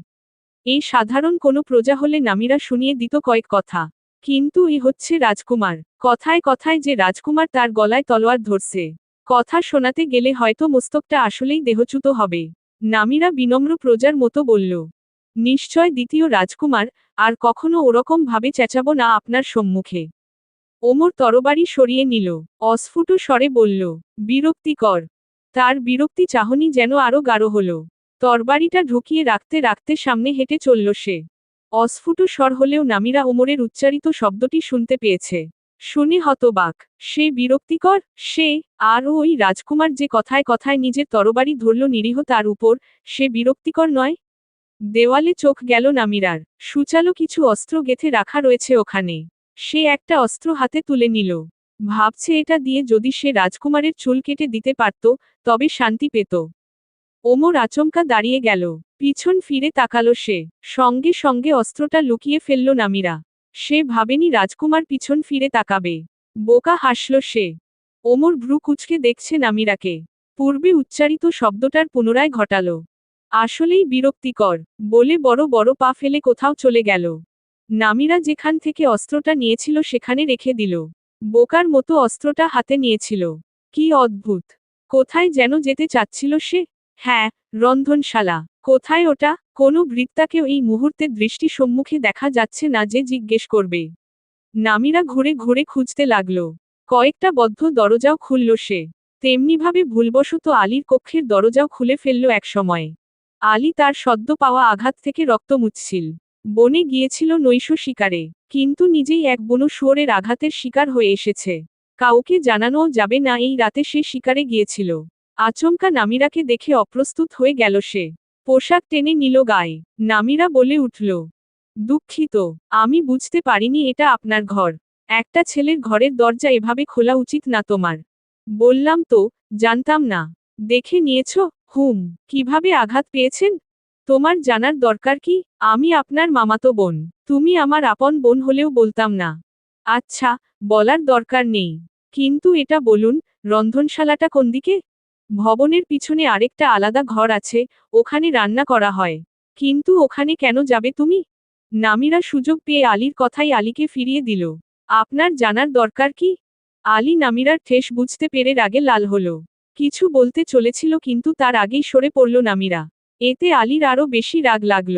Speaker 1: এই সাধারণ কোনো প্রজা হলে নামিরা শুনিয়ে দিত কয়েক কথা। কিন্তু এ হচ্ছে রাজকুমার। কথায় কথায় যে রাজকুমার তার গলায় তলোয়ার ধরছে। কথা শোনাতে গেলে হয়তো মস্তকটা আসলেই দেহচ্যুত হবে। নামিরা বিনম্র প্রজার মতো বলল, নিশ্চয় দ্বিতীয় রাজকুমার, আর কখনো ওরকম ভাবে চেঁচাবো না আপনার সম্মুখে। ওমর তরবারি সরিয়ে নিল। অস্ফুট স্বরে বলল, বিরক্তিকর। তার বিরক্তি চাহনি যেন আরো গাঢ় হল। তরবারিটা ঢুকিয়ে রাখতে রাখতে সামনে হেঁটে চলল সে। অস্ফুট স্বর হলেও নামিরা ওমরের উচ্চারিত শব্দটি শুনতে পেয়েছে। শুনে হতবাক। সে বিরক্তিকর? সে? আর ওই রাজকুমার যে কথায় কথায় নিজের তরবারি ধরল নিরীহ তার উপর, সে বিরক্তিকর নয়? দেওয়ালে চোখ গেল নামিরার। সুচালো কিছু অস্ত্র গেঁথে রাখা রয়েছে ওখানে। সে একটা অস্ত্র হাতে তুলে নিল। ভাবছে এটা দিয়ে যদি সে রাজকুমারের চুল কেটে দিতে পারত, তবে শান্তি পেত। ওমর আচমকা দাঁড়িয়ে গেল। পিছন ফিরে তাকালো সে। সঙ্গে সঙ্গে অস্ত্রটা লুকিয়ে ফেলল নামিরা। সে ভাবেনি রাজকুমার পিছন ফিরে তাকাবে। বোকা হাসল সে। ওমর ভ্রু কুঁচকে দেখছে নামিরাকে। পূর্বে উচ্চারিত শব্দটার পুনরায় ঘটাল। আসলেই বিরক্তিকর, বলে বড় বড় পা ফেলে কোথাও চলে গেল। নামিরা যেখান থেকে অস্ত্রটা নিয়েছিল সেখানে রেখে দিল। বোকার মতো অস্ত্রটা হাতে নিয়েছিল। কি অদ্ভুত! কোথায় যেন যেতে চাচ্ছিল সে? হ্যাঁ, রন্ধনশালা। কোথায় ওটা? কোনো বৃত্তাকেও এই মুহূর্তে দৃষ্টি সম্মুখে দেখা যাচ্ছে না যে জিজ্ঞেস করবে। নামিরা ঘুরে ঘুরে খুঁজতে লাগল। কয়েকটা বদ্ধ দরজাও খুলল সে। তেমনিভাবে ভুলবশত আলীর কক্ষের দরজাও খুলে ফেলল একসময়। আলী তার সদ্য পাওয়া আঘাত থেকে রক্ত মুছছিল। বনে গিয়েছিল নৈশ শিকারে, কিন্তু নিজেই এক বুনো শুয়োরের আঘাতের শিকার হয়ে এসেছে। কাউকে জানানোও যাবে না এই রাতে সে শিকারে গিয়েছিল। আচমকা নামিরাকে দেখে অপ্রস্তুত হয়ে গেল সে। পোশাক টেনে নিল গায়ে। নামিরা বলে উঠল, দুঃখিত, আমি বুঝতে পারিনি এটা আপনার ঘর। একটা ছেলের ঘরের দরজা এভাবে খোলা উচিত না তোমার। বললাম তো, জানতাম না। দেখে নিয়েছ? হুম। কিভাবে আঘাত পেয়েছেন? তোমার জানার দরকার কি? আমি আপনার মামাতো বোন। তুমি আমার আপন বোন হলেও বলতাম না। আচ্ছা, বলার দরকার নেই। কিন্তু এটা বলুন, রন্ধনশালাটা কোন দিকে? ভবনের পিছনে আরেকটা আলাদা ঘর আছে, ওখানে রান্না করা হয়। কিন্তু ওখানে কেন যাবে তুমি? নামিরা সুযোগ পেয়ে আলীর কথাই আলীকে ফিরিয়ে দিল। আপনার জানার দরকার কি? আলী নামিরার ঠেস বুঝতে পেরে রাগে লাল হল। কিছু বলতে চলেছিল কিন্তু তার আগেই সরে পড়ল নামিরা। এতে আলীর আরও বেশি রাগ লাগল।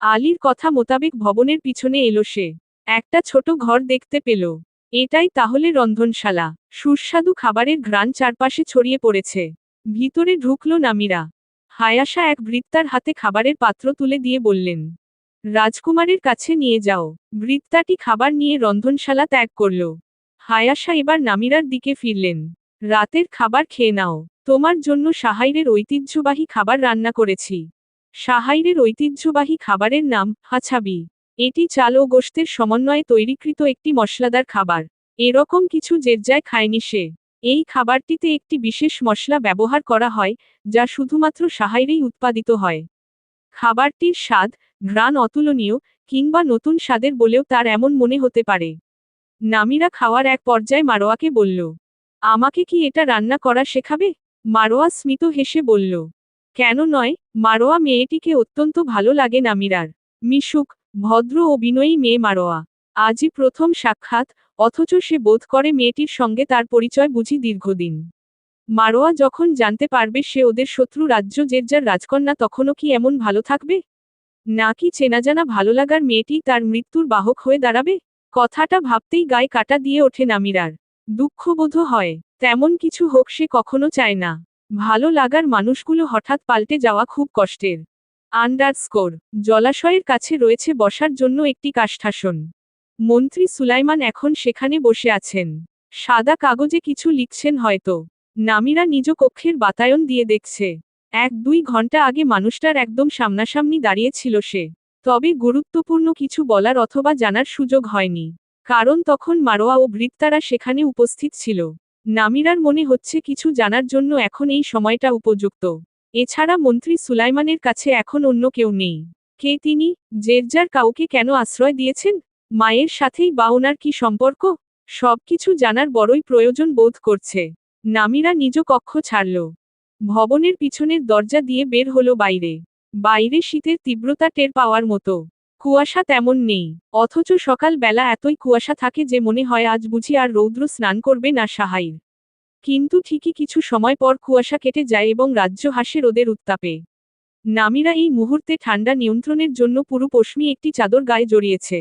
Speaker 1: আলীর কথা মোতাবেক ভবনের পিছনে এলো সে। একটা ছোট ঘর দেখতে পেল। এটাই তাহলে রন্ধনশালা। সুস্বাদু খাবারের ঘ্রাণ চারপাশে ছড়িয়ে পড়েছে। ভিতরে ঢুকল নামিরা। হায়াশা এক ভৃত্যার হাতে খাবারের পাত্র তুলে দিয়ে বললেন, রাজকুমারের কাছে নিয়ে যাও। ভৃত্যাটি খাবার নিয়ে রন্ধনশালা ত্যাগ করল। হায়াশা এবার নামিরার দিকে ফিরলেন। রাতের খাবার খেয়ে নাও। তোমার জন্য সাহাইরের ঐতিহ্যবাহী খাবার রান্না করেছি। সাহাইরের ঐতিহ্যবাহী খাবারের নাম হাছাবি। এটি চাল ও গোশতের সমন্বয়ে তৈরিকৃত একটি মশলাদার খাবার। এরকম কিছু জেরজায় খায়নি সে। এই খাবারটিতে একটি বিশেষ মশলা ব্যবহার করা হয়, যা শুধুমাত্র সাহাইরেই উৎপাদিত হয়। খাবারটির স্বাদ, ঘ্রাণ অতুলনীয়, কিংবা নতুন স্বাদের বলেও তার এমন মনে হতে পারে। নামিরা খাওয়ার এক পর্যায়ে মারোয়াকে বলল, আমাকে কি এটা রান্না করা শেখাবে? মারোয়া স্মিত হেসে বলল, কেন নয়? মারোয়া মেয়েটিকে অত্যন্ত ভালো লাগে নামিরার। মিশুক, ভদ্র ও বিনয়ী মেয়ে মারোয়া। আজই প্রথম সাক্ষাৎ, অথচ সে বোধ করে মেয়েটির সঙ্গে তার পরিচয় বুঝি দীর্ঘদিন। মারোয়া যখন জানতে পারবে সে ওদের শত্রু রাজ্য জেরজার রাজকন্যা তখনও কি এমন ভালো থাকবে? নাকি চেনাজানা ভালো লাগার মেয়েটি তার মৃত্যুর বাহক হয়ে দাঁড়াবে? কথাটা ভাবতেই গায়ে কাটা দিয়ে ওঠে নামিরার। দুঃখবোধ হয়, তেমন কিছু হোক সে কখনো চায় না। ভালো লাগার মানুষগুলো হঠাৎ পাল্টে যাওয়া খুব কষ্টের। আন্ডারস্কোর। জলাশয়ের কাছে রয়েছে বসার জন্য একটি কাষ্ঠাসন। মন্ত্রী সুলাইমান এখন সেখানে বসে আছেন। সাদা কাগজে কিছু লিখছেন হয়তো। নামিরা নিজ কক্ষের বাতায়ন দিয়ে দেখছে। 1-2 ঘন্টা আগে মানুষটার একদম সামনাসামনি দাঁড়িয়ে ছিল সে। তবে গুরুত্বপূর্ণ কিছু বলার অথবা জানার সুযোগ হয়নি। কারণ তখন মারোয়া ও ভৃত্যারা সেখানে উপস্থিত ছিল। নামিরার মনে হচ্ছে কিছু জানার জন্য এখন এই সময়টা উপযুক্ত। এছাড়া মন্ত্রী সুলাইমানের কাছে এখন অন্য কেউ নেই। কে তিনি? জেরজার কাউকে কেন আশ্রয় দিয়েছেন? মায়ের সাথেই বা ওনার কি সম্পর্ক? সবকিছু জানার বড়ই প্রয়োজন বোধ করছে। নামিরা নিজ কক্ষ ছাড়ল। ভবনের পিছনের দরজা দিয়ে বের হলো বাইরে। বাইরে শীতের তীব্রতা টের পাওয়ার মতো। কুয়াশা তেমন নেই, অথচ সকাল বেলা এতই কুয়াশা থাকে যে মনে হয় আজ বুঝি আর রৌদ্র স্নান করবে না সাহাইর। কিন্তু ঠিকই কিছু সময় পর কুয়াশা কেটে যায় এবং রাজ্য হাসে রোদের উত্তাপে। নামিরা এই মুহূর্তে ঠান্ডা নিয়ন্ত্রণের জন্য পুরো পশমি একটি চাদর গায়ে জড়িয়েছে।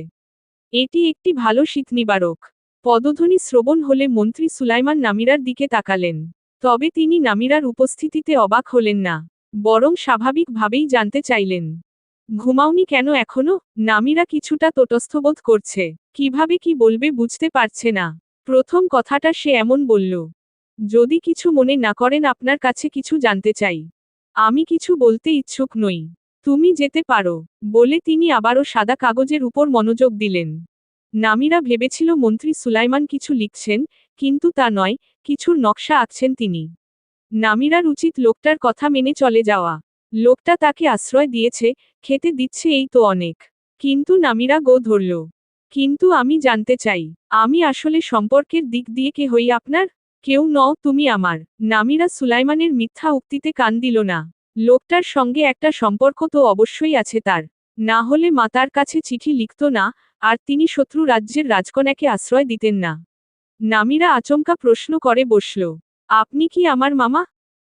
Speaker 1: এটি একটি ভালো শীত নিবারক। পদধ্বনি শ্রবণ হলে মন্ত্রী সুলাইমান নামিরার দিকে তাকালেন। তবে তিনি নামিরার উপস্থিতিতে অবাক হলেন না, বরং স্বাভাবিকভাবেই জানতে চাইলেন, ঘুমাওনি কেন এখনো? নামিরা কিছুটা তটস্থবোধ করছে। কিভাবে কি বলবে বুঝতে পারছে না। প্রথম কথাটা সে এমন বলল, যদি কিছু মনে না করেন আপনার কাছে কিছু জানতে চাই। আমি কিছু বলতে ইচ্ছুক নই। তুমি যেতে পারো। বলে তিনি আবারও সাদা কাগজের উপর মনোযোগ দিলেন। নামিরা ভেবেছিল মন্ত্রী সুলাইমান কিছু লিখছেন, কিন্তু তা নয়, কিছুর নকশা আঁকছেন তিনি। নামিরার উচিত লোকটার কথা মেনে চলে যাওয়া। লোকটা তাকে আশ্রয় দিয়েছে, খেতে দিচ্ছে এই তো অনেক। কিন্তু নামিরা গো ধরল। কিন্তু আমি জানতে চাই, আমি আসলে সম্পর্কের দিক দিয়ে কে হই আপনার? কেউ নও তুমি আমার। নামিরা সুলাইমানের মিথ্যা উক্তিতে কান দিল না। লোকটার সঙ্গে একটা সম্পর্ক তো অবশ্যই আছে তার। না হলে মা তার কাছে চিঠি লিখত না, আর তিনি শত্রু রাজ্যের রাজকন্যাকে আশ্রয় দিতেন না। নামিরা আচমকা প্রশ্ন করে বসল, আপনি কি আমার মামা?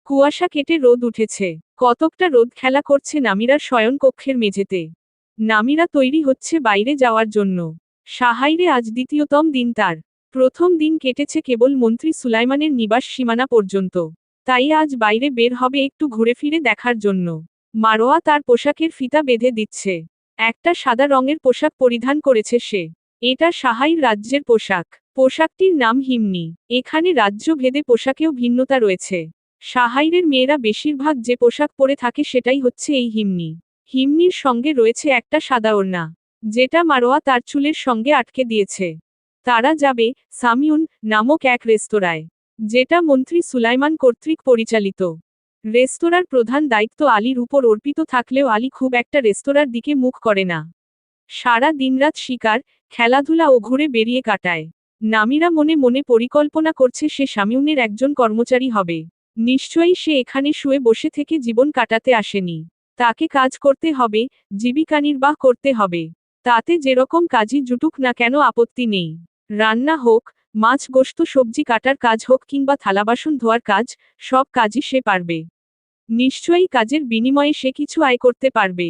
Speaker 1: কুয়াশা কেটে রোদ উঠেছে। কতকটা রোদ খেলা করছে নামিরার শয়নকক্ষের মেঝেতে। নামিরা তৈরি হচ্ছে বাইরে যাওয়ার জন্য। সাহাইরে আজ দ্বিতীয়তম দিন তার। প্রথম দিন কেটেছে কেবল মন্ত্রী সুলাইমানের নিবাস সীমানা পর্যন্ত। তাই আজ বাইরে বের হবে একটু ঘুরে ফিরে দেখার জন্য। মারোয়া তার পোশাকের ফিতা বেঁধে দিচ্ছে। একটা সাদা রঙের পোশাক পরিধান করেছে সে। এটা সাহাইর রাজ্যের পোশাক। পোশাকটির নাম হিমনি। এখানে রাজ্য ভেদে পোশাকেও ভিন্নতা রয়েছে। সাহাইরের মেয়েরা বেশিরভাগ যে পোশাক পরে থাকে সেটাই হচ্ছে এই হিমনি। হিমনির সঙ্গে রয়েছে একটা সাদা ওড়না, যেটা মারোয়া তার চুলের সঙ্গে আটকে দিয়েছে। তারা যাবে সামিউন নামক এক রেস্তোরাঁয়, যেটা মন্ত্রী সুলাইমান কর্তৃক পরিচালিত। রেস্তোরাঁর প্রধান দায়িত্ব আলীর উপর অর্পিত থাকলেও আলী খুব একটা রেস্তোরাঁর দিকে মুখ করে না। সারা দিনরাত শিকার, খেলাধুলা ও ঘুরে বেরিয়ে কাটায়। নামিরা মনে মনে পরিকল্পনা করছে সে শামিউনের একজন কর্মচারী হবে। নিশ্চয়ই সে এখানে শুয়ে বসে থেকে জীবন কাটাতে আসেনি। তাকে কাজ করতে হবে, জীবিকা নির্বাহ করতে হবে। তাতে যেরকম কাজই জুটুক না কেন আপত্তি নেই। রান্না হোক, মাছ গোশত সবজি কাটার কাজ হোক কিংবা থালাবাসন ধোয়ার কাজ, সব কাজই সে পারবে। নিশ্চয়ই কাজের বিনিময়ে সে কিছু আয় করতে পারবে।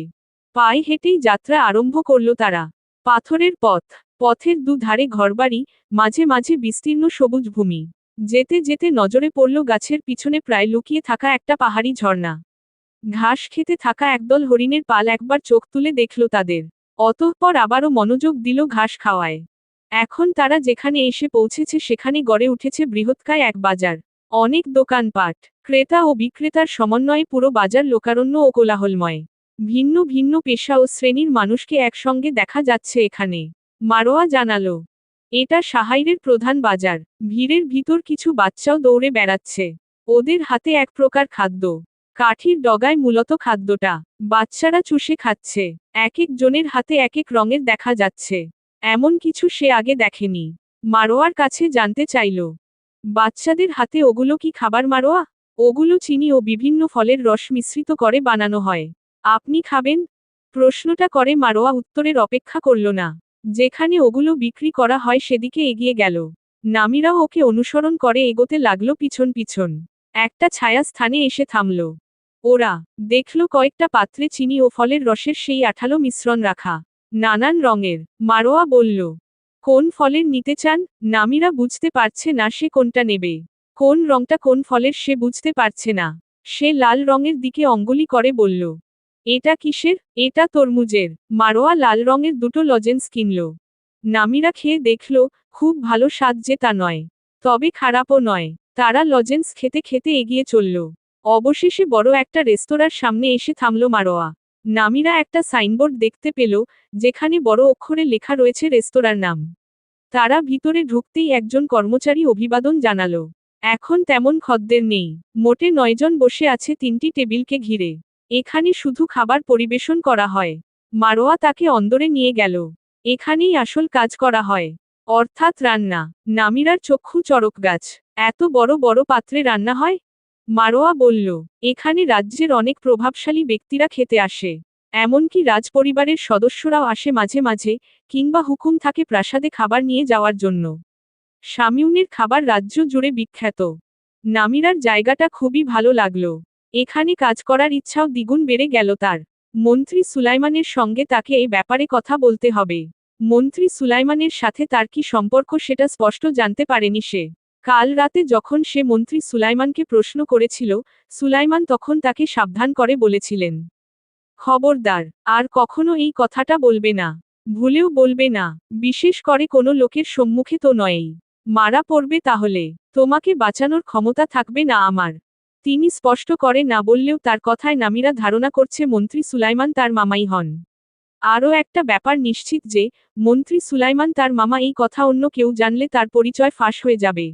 Speaker 1: পায়ে হেঁটেই যাত্রা আরম্ভ করল তারা। পাথরের পথ, পথের দুধারে ঘরবাড়ি, মাঝে মাঝে বিস্তীর্ণ সবুজ ভূমি। যেতে যেতে নজরে পড়ল গাছের পিছনে প্রায় লুকিয়ে থাকা একটা পাহাড়ি ঝর্ণা। ঘাস খেতে থাকা একদল হরিণের পাল একবার চোখ তুলে দেখল তাদের। অতঃপর আবারও মনোযোগ দিল ঘাস খাওয়ায়। এখন তারা যেখানে এসে পৌঁছেছে সেখানে গড়ে উঠেছে বৃহৎকায় এক বাজার। অনেক দোকানপাট, ক্রেতা ও বিক্রেতার সমন্বয়ে পুরো বাজার লোকারণ্য ও কোলাহলময়। ভিন্ন ভিন্ন পেশা ও শ্রেণীর মানুষকে একসঙ্গে দেখা যাচ্ছে এখানে। মারোয়া জানালো, এটা সাহাইরের প্রধান বাজার। ভিড়ের ভিতর কিছু বাচ্চাও দৌড়ে বেড়াচ্ছে। ওদের হাতে এক প্রকার খাদ্য। কাঠির ডগায় মূলত খাদ্যটা। বাচ্চারা চুষে খাচ্ছে। এক এক জনের হাতে এক এক রঙের দেখা যাচ্ছে। এমন কিছু সে আগে দেখেনি। মারোয়ার কাছে জানতে চাইল, বাচ্চাদের হাতে ওগুলো কি খাবার মারোয়া? ওগুলো চিনি ও বিভিন্ন ফলের রস মিশ্রিত করে বানানো হয়। আপনি খাবেন? প্রশ্নটা করে মারোয়া উত্তরের অপেক্ষা করল না। যেখানে ওগুলো বিক্রি করা হয় সেদিকে এগিয়ে গেল। নামিরাও ওকে অনুসরণ করে এগোতে লাগলো পিছন পিছন। একটা ছায়া স্থানে এসে থামল। ওরা দেখল কয়েকটা পাত্রে চিনি ও ফলের রসের সেই আঠালো মিশ্রণ রাখা। নানান রঙের। মারোয়া বলল, কোন ফলের নিতে চান? নামিরা বুঝতে পারছে না সে কোনটা নেবে। কোন রংটা কোন ফলের সে বুঝতে পারছে না। সে লাল রঙের দিকে অঙ্গুলি করে বলল, এটা কিসের? এটা তরমুজের। মারোয়া লাল রঙের দুটো লজেন্স কিনল। নামিরা খেয়ে দেখল, খুব ভালো স্বাদ যে তা নয়, তবে খারাপও নয়। তারা লজেন্স খেতে খেতে এগিয়ে চলল। অবশেষে বড় একটা রেস্তোরাঁর সামনে এসে থামল মারোয়া। নামিরা একটা সাইনবোর্ড দেখতে পেল, যেখানে বড় অক্ষরে লেখা রয়েছে রেস্তোরাঁর নাম। তারা ভিতরে ঢুকতেই একজন কর্মচারী অভিবাদন জানালো। এখন তেমন খদ্দের নেই। মোটে 9 জন বসে আছে 3টি টেবিলকে ঘিরে। এখানে শুধু খাবার পরিবেশন করা হয়। মারোয়া তাকে অন্দরে নিয়ে গেল। এখানেই আসল কাজ করা হয়, অর্থাৎ রান্না। নামিরার চক্ষু চড়ক গাছ। এত বড় বড় পাত্রে রান্না হয়? মারোয়া বলল, এখানে রাজ্যের অনেক প্রভাবশালী ব্যক্তিরা খেতে আসে। এমনকি রাজপরিবারের সদস্যরাও আসে মাঝে মাঝে, কিংবা হুকুম থাকে প্রাসাদে খাবার নিয়ে যাওয়ার জন্য। শামিউনের খাবার রাজ্য জুড়ে বিখ্যাত। নামিরার জায়গাটা খুবই ভালো লাগলো। এখানে কাজ করার ইচ্ছাও দ্বিগুণ বেড়ে গেল তার। মন্ত্রী সুলাইমানের সঙ্গে তাকে এই ব্যাপারে কথা বলতে হবে। মন্ত্রী সুলাইমানের সাথে তার কি সম্পর্ক সেটা স্পষ্ট জানতে পারেনি সে। কাল রাতে যখন সে মন্ত্রী সুলাইমানকে প্রশ্ন করেছিল, সুলাইমান তখন তাকে সাবধান করে বলেছিলেন, খবরদার, আর কখনো এই কথাটা বলবে না। ভুলেও বলবে না। বিশেষ করে কোনো লোকের সম্মুখে তো নয়ই। মারা পড়বে তাহলে। তোমাকে বাঁচানোর ক্ষমতা থাকবে না আমার। তিনি স্পষ্ট করে না বললেও তার কথায় নামিরা ধারণা করছে মন্ত্রী সুলাইমান তার মামাই হন। আরও একটা ব্যাপার নিশ্চিত যে, মন্ত্রী সুলাইমান তার মামা, এই কথা অন্য কেউ জানলে তার পরিচয় ফাঁস হয়ে যাবে।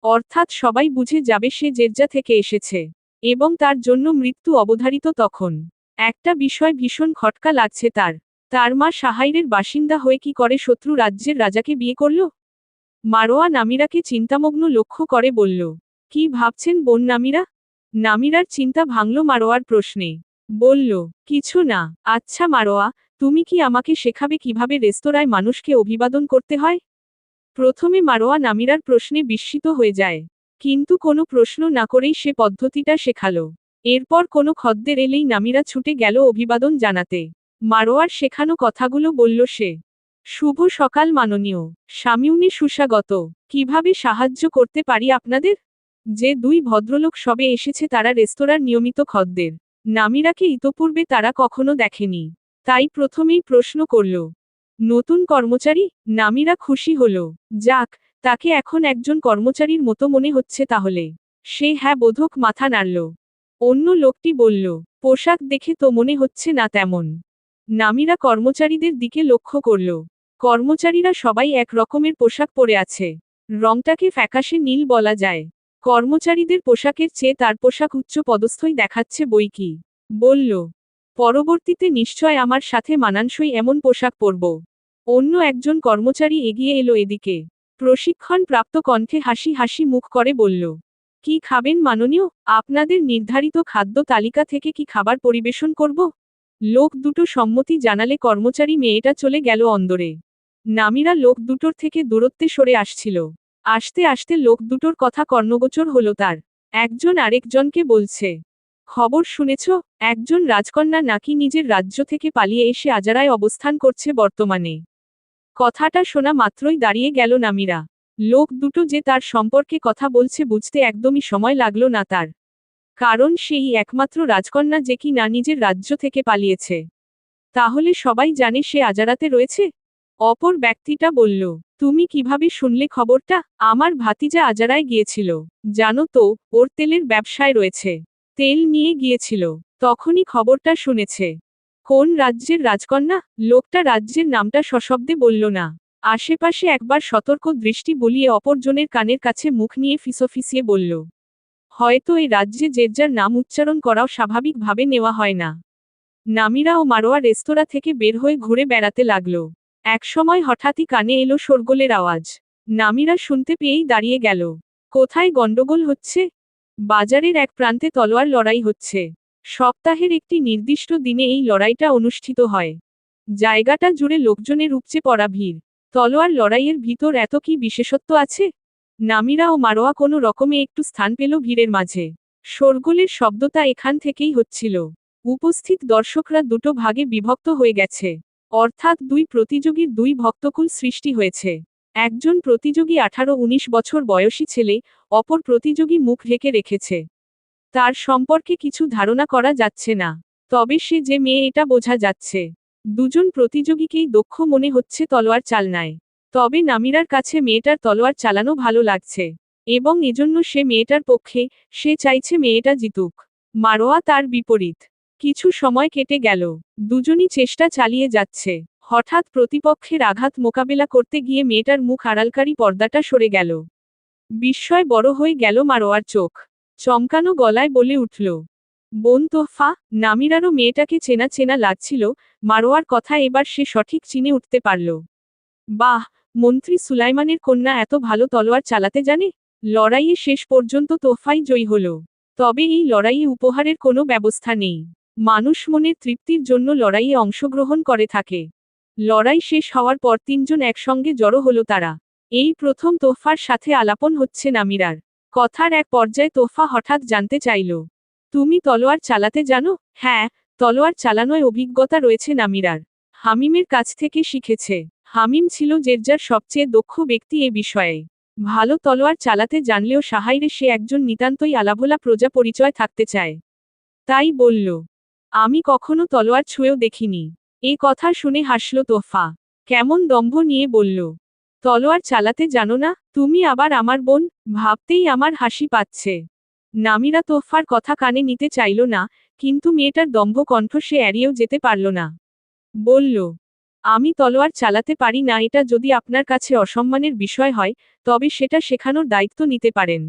Speaker 1: অর্থাৎ সবাই বুঝে যাবে সে জের্জা থেকে এসেছে। এবং তার জন্য মৃত্যু অবধারিত তখন। একটা বিষয় ভীষণ খটকা লাগছে তার। তার মা সাহাইরের বাসিন্দা হয়ে কি করে শত্রু রাজ্যের রাজাকে বিয়ে করল? মারোয়া নামিরাকে চিন্তামগ্ন লক্ষ্য করে বলল, কি ভাবছেন বোন নামিরা? নামিরার চিন্তা ভাঙল মারোয়ার প্রশ্নে। বলল, কিছু না। আচ্ছা মারোয়া, তুমি কি আমাকে শেখাবে কিভাবে রেস্তোরাঁয় মানুষকে অভিবাদন করতে হয়? প্রথমে মারোয়া নামিরার প্রশ্নে বিস্মিত হয়ে যায়। কিন্তু কোনো প্রশ্ন না করেই সে পদ্ধতিটা শেখালো। এরপর কোনো খদ্দের এলেই নামিরা ছুটে গেল অভিবাদন জানাতে। মারোয়ার শেখানো কথাগুলো বলল সে। শুভ সকাল মাননীয় শামিউনি, সুস্বাগত। কিভাবে সাহায্য করতে পারি আপনাদের? যে দুই ভদ্রলোক সবে এসেছে তারা রেস্তোরাঁর নিয়মিত খদ্দের। নামিরাকে ইতোপূর্বে তারা কখনো দেখেনি। তাই প্রথমেই প্রশ্ন করল, নতুন কর্মচারী? নামিরা খুশি হল। যাক, তাকে এখন একজন কর্মচারীর মতো মনে হচ্ছে তাহলে। সে হ্যাঁ বোধক মাথা নাড়ল। অন্য লোকটি বলল, পোশাক দেখে তো মনে হচ্ছে না তেমন। নামিরা কর্মচারীদের দিকে লক্ষ্য করল। কর্মচারীরা সবাই এক রকমের পোশাক পরে আছে। রংটাকে ফ্যাকাশে নীল বলা যায়। কর্মচারীদের পোশাকের চেয়ে তার পোশাক উচ্চ পদস্থই দেখাচ্ছে বৈকি। বলল, পরবর্তীতে নিশ্চয় আমার সাথে মানানসই এমন পোশাক পরব। অন্য একজন কর্মচারী এগিয়ে এলো এদিকে। প্রশিক্ষণপ্রাপ্ত কণ্ঠে হাসি হাসি মুখ করে বলল, কি খাবেন মাননীয়? আপনাদের নির্ধারিত খাদ্য তালিকা থেকে কি খাবার পরিবেশন করব? লোক দুটো সম্মতি জানালে কর্মচারী মেয়েটা চলে গেল অন্দরে। নামিরা লোক দুটোর থেকে দূরত্বে সরে আসছিল। আসতে আসতে লোক দুটোর কথা কর্ণগোচর হলো তার। একজন আরেকজনকে বলছে, খবর শুনেছ, একজন রাজকন্যা নাকি নিজের রাজ্য থেকে পালিয়ে এসে আজারায় অবস্থান করছে বর্তমানে। কথাটা শোনা মাত্রই দাঁড়িয়ে গেল নামিরা। লোক দুটো যে তার সম্পর্কে কথা বলছে বুঝতে একদমই সময় লাগলো না তার। কারণ সেই একমাত্র রাজকন্যা যে কি না নিজের রাজ্য থেকে পালিয়েছে। তাহলে সবাই জানে সে আজারাতে রয়েছে? অপর ব্যক্তিটা বলল, তুমি কিভাবে শুনলে খবরটা? আমার ভাতিজা আজারায় গিয়েছিল। জানো তো, ওর তেলের ব্যবসায় রয়েছে। তেল নিয়ে গিয়েছিল, তখনই খবরটা শুনেছে। কোন রাজ্যের রাজকন্যা? লোকটা রাজ্যের নামটা সশব্দে বলল না। আশেপাশে একবার সতর্ক দৃষ্টি বুলিয়ে অপরজনের কানের কাছে মুখ নিয়ে ফিসফিসিয়ে বলল, হয়তো এই রাজ্যে যে যার নাম উচ্চারণ করাও স্বাভাবিকভাবে নেওয়া হয় না। নামিরা ও মারোয়া রেস্তোরাঁ থেকে বের হয়ে ঘুরে বেড়াতে লাগলো। একসময় হঠাৎই কানে এলো শোরগোলের আওয়াজ। নামিরা শুনতে পেয়েই দাঁড়িয়ে গেল। কোথায় গন্ডগোল হচ্ছে? বাজারের এক প্রান্তে তলোয়ার লড়াই হচ্ছে। সপ্তাহের একটি নির্দিষ্ট দিনে এই লড়াইটা অনুষ্ঠিত হয়। জায়গাটা জুড়ে লোকজনের উপচে পড়া ভিড়। তলোয়ার লড়াইয়ের ভিতর এত কি বিশেষত্ব আছে? নামিরা ও মারোয়া কোনো রকমে একটু স্থান পেল ভিড়ের মাঝে। শোরগোলের শব্দটা এখান থেকেই হচ্ছিল। উপস্থিত দর্শকরা দুটো ভাগে বিভক্ত হয়ে গেছে। অর্থাৎ দুই প্রতিযোগীর দুই ভক্তকুল সৃষ্টি হয়েছে। একজন প্রতিযোগী 18-19 বছর বয়সী ছেলে, অপর প্রতিযোগী মুখ ঢেকে রেখেছে। তার সম্পর্কে কিছু ধারণা করা যাচ্ছে না। তবে সে যে মেয়ে এটা বোঝা যাচ্ছে। দুজন প্রতিযোগীকেই দক্ষ মনে হচ্ছে তলোয়ার চালনায়। তবে নামিরার কাছে মেয়েটার তলোয়ার চালানো ভালো লাগছে। এবং এজন্য সে মেয়েটার পক্ষে, সে চাইছে মেয়েটা জিতুক। মারোয়া তার বিপরীত। কিছু সময় কেটে গেল। দুজনই চেষ্টা চালিয়ে যাচ্ছে। হঠাৎ প্রতিপক্ষের আঘাত মোকাবেলা করতে গিয়ে মেয়েটার মুখ আড়ালকারী পর্দাটা সরে গেল। বিস্ময় বড় হয়ে গেল মারোয়ার চোখ। চমকানো গলায় বলে উঠল, বোন তোহফা। নামিরারও মেয়েটাকে চেনা চেনা লাগছিল। মারোয়ার কথা এবার সে সঠিক চিনে উঠতে পারল। বাহ, মন্ত্রী সুলাইমানের কন্যা এত ভালো তলোয়ার চালাতে জানে। লড়াইয়ে শেষ পর্যন্ত তোহফাই জয়ী হল। তবে এই লড়াইয়ে উপহারের কোনো ব্যবস্থা নেই। মানুষ মনের তৃপ্তির জন্য লড়াইয়ে অংশগ্রহণ করে থাকে। লড়াই শেষ হওয়ার পর তিনজন একসঙ্গে জড়ো হলো তারা। এই প্রথম তোহফার সাথে আলাপন হচ্ছে নামিরার। কথার এক পর্যায়ে তোহফা হঠাৎ জানতে চাইল, তুমি তলোয়ার চালাতে জানো? হ্যাঁ, তলোয়ার চালানোয় অভিজ্ঞতা রয়েছে নামিরার। হামিমের কাছ থেকে শিখেছে। হামিম ছিল জের্জার সবচেয়ে দক্ষ ব্যক্তি এ বিষয়ে। ভালো তলোয়ার চালাতে জানলেও সাহাইরে সে একজন নিতান্তই আলাভোলা প্রজা পরিচয় থাকতে চায়। তাই বলল, আমি কখনো তলোয়ার ছুঁয়েও দেখিনি। এ কথা শুনে হাসল তোহফা। কেমন দম্ভ নিয়ে বলল, তলোয়ার চালাতে জানো না? তুমি আবার আমার বোন? ভাবতেই আমার হাসি পাচ্ছে। নামিরা তোহফার কথা কানে নিতে চাইল না, কিন্তু মেয়েটার দম্ভ কণ্ঠ সে এড়িয়েও যেতে পারল না। বলল, আমি তলোয়ার চালাতে পারি না। এটা যদি আপনার কাছে অসম্মানের বিষয় হয়, তবে সেটা শেখানোর দায়িত্ব নিতে পারেন।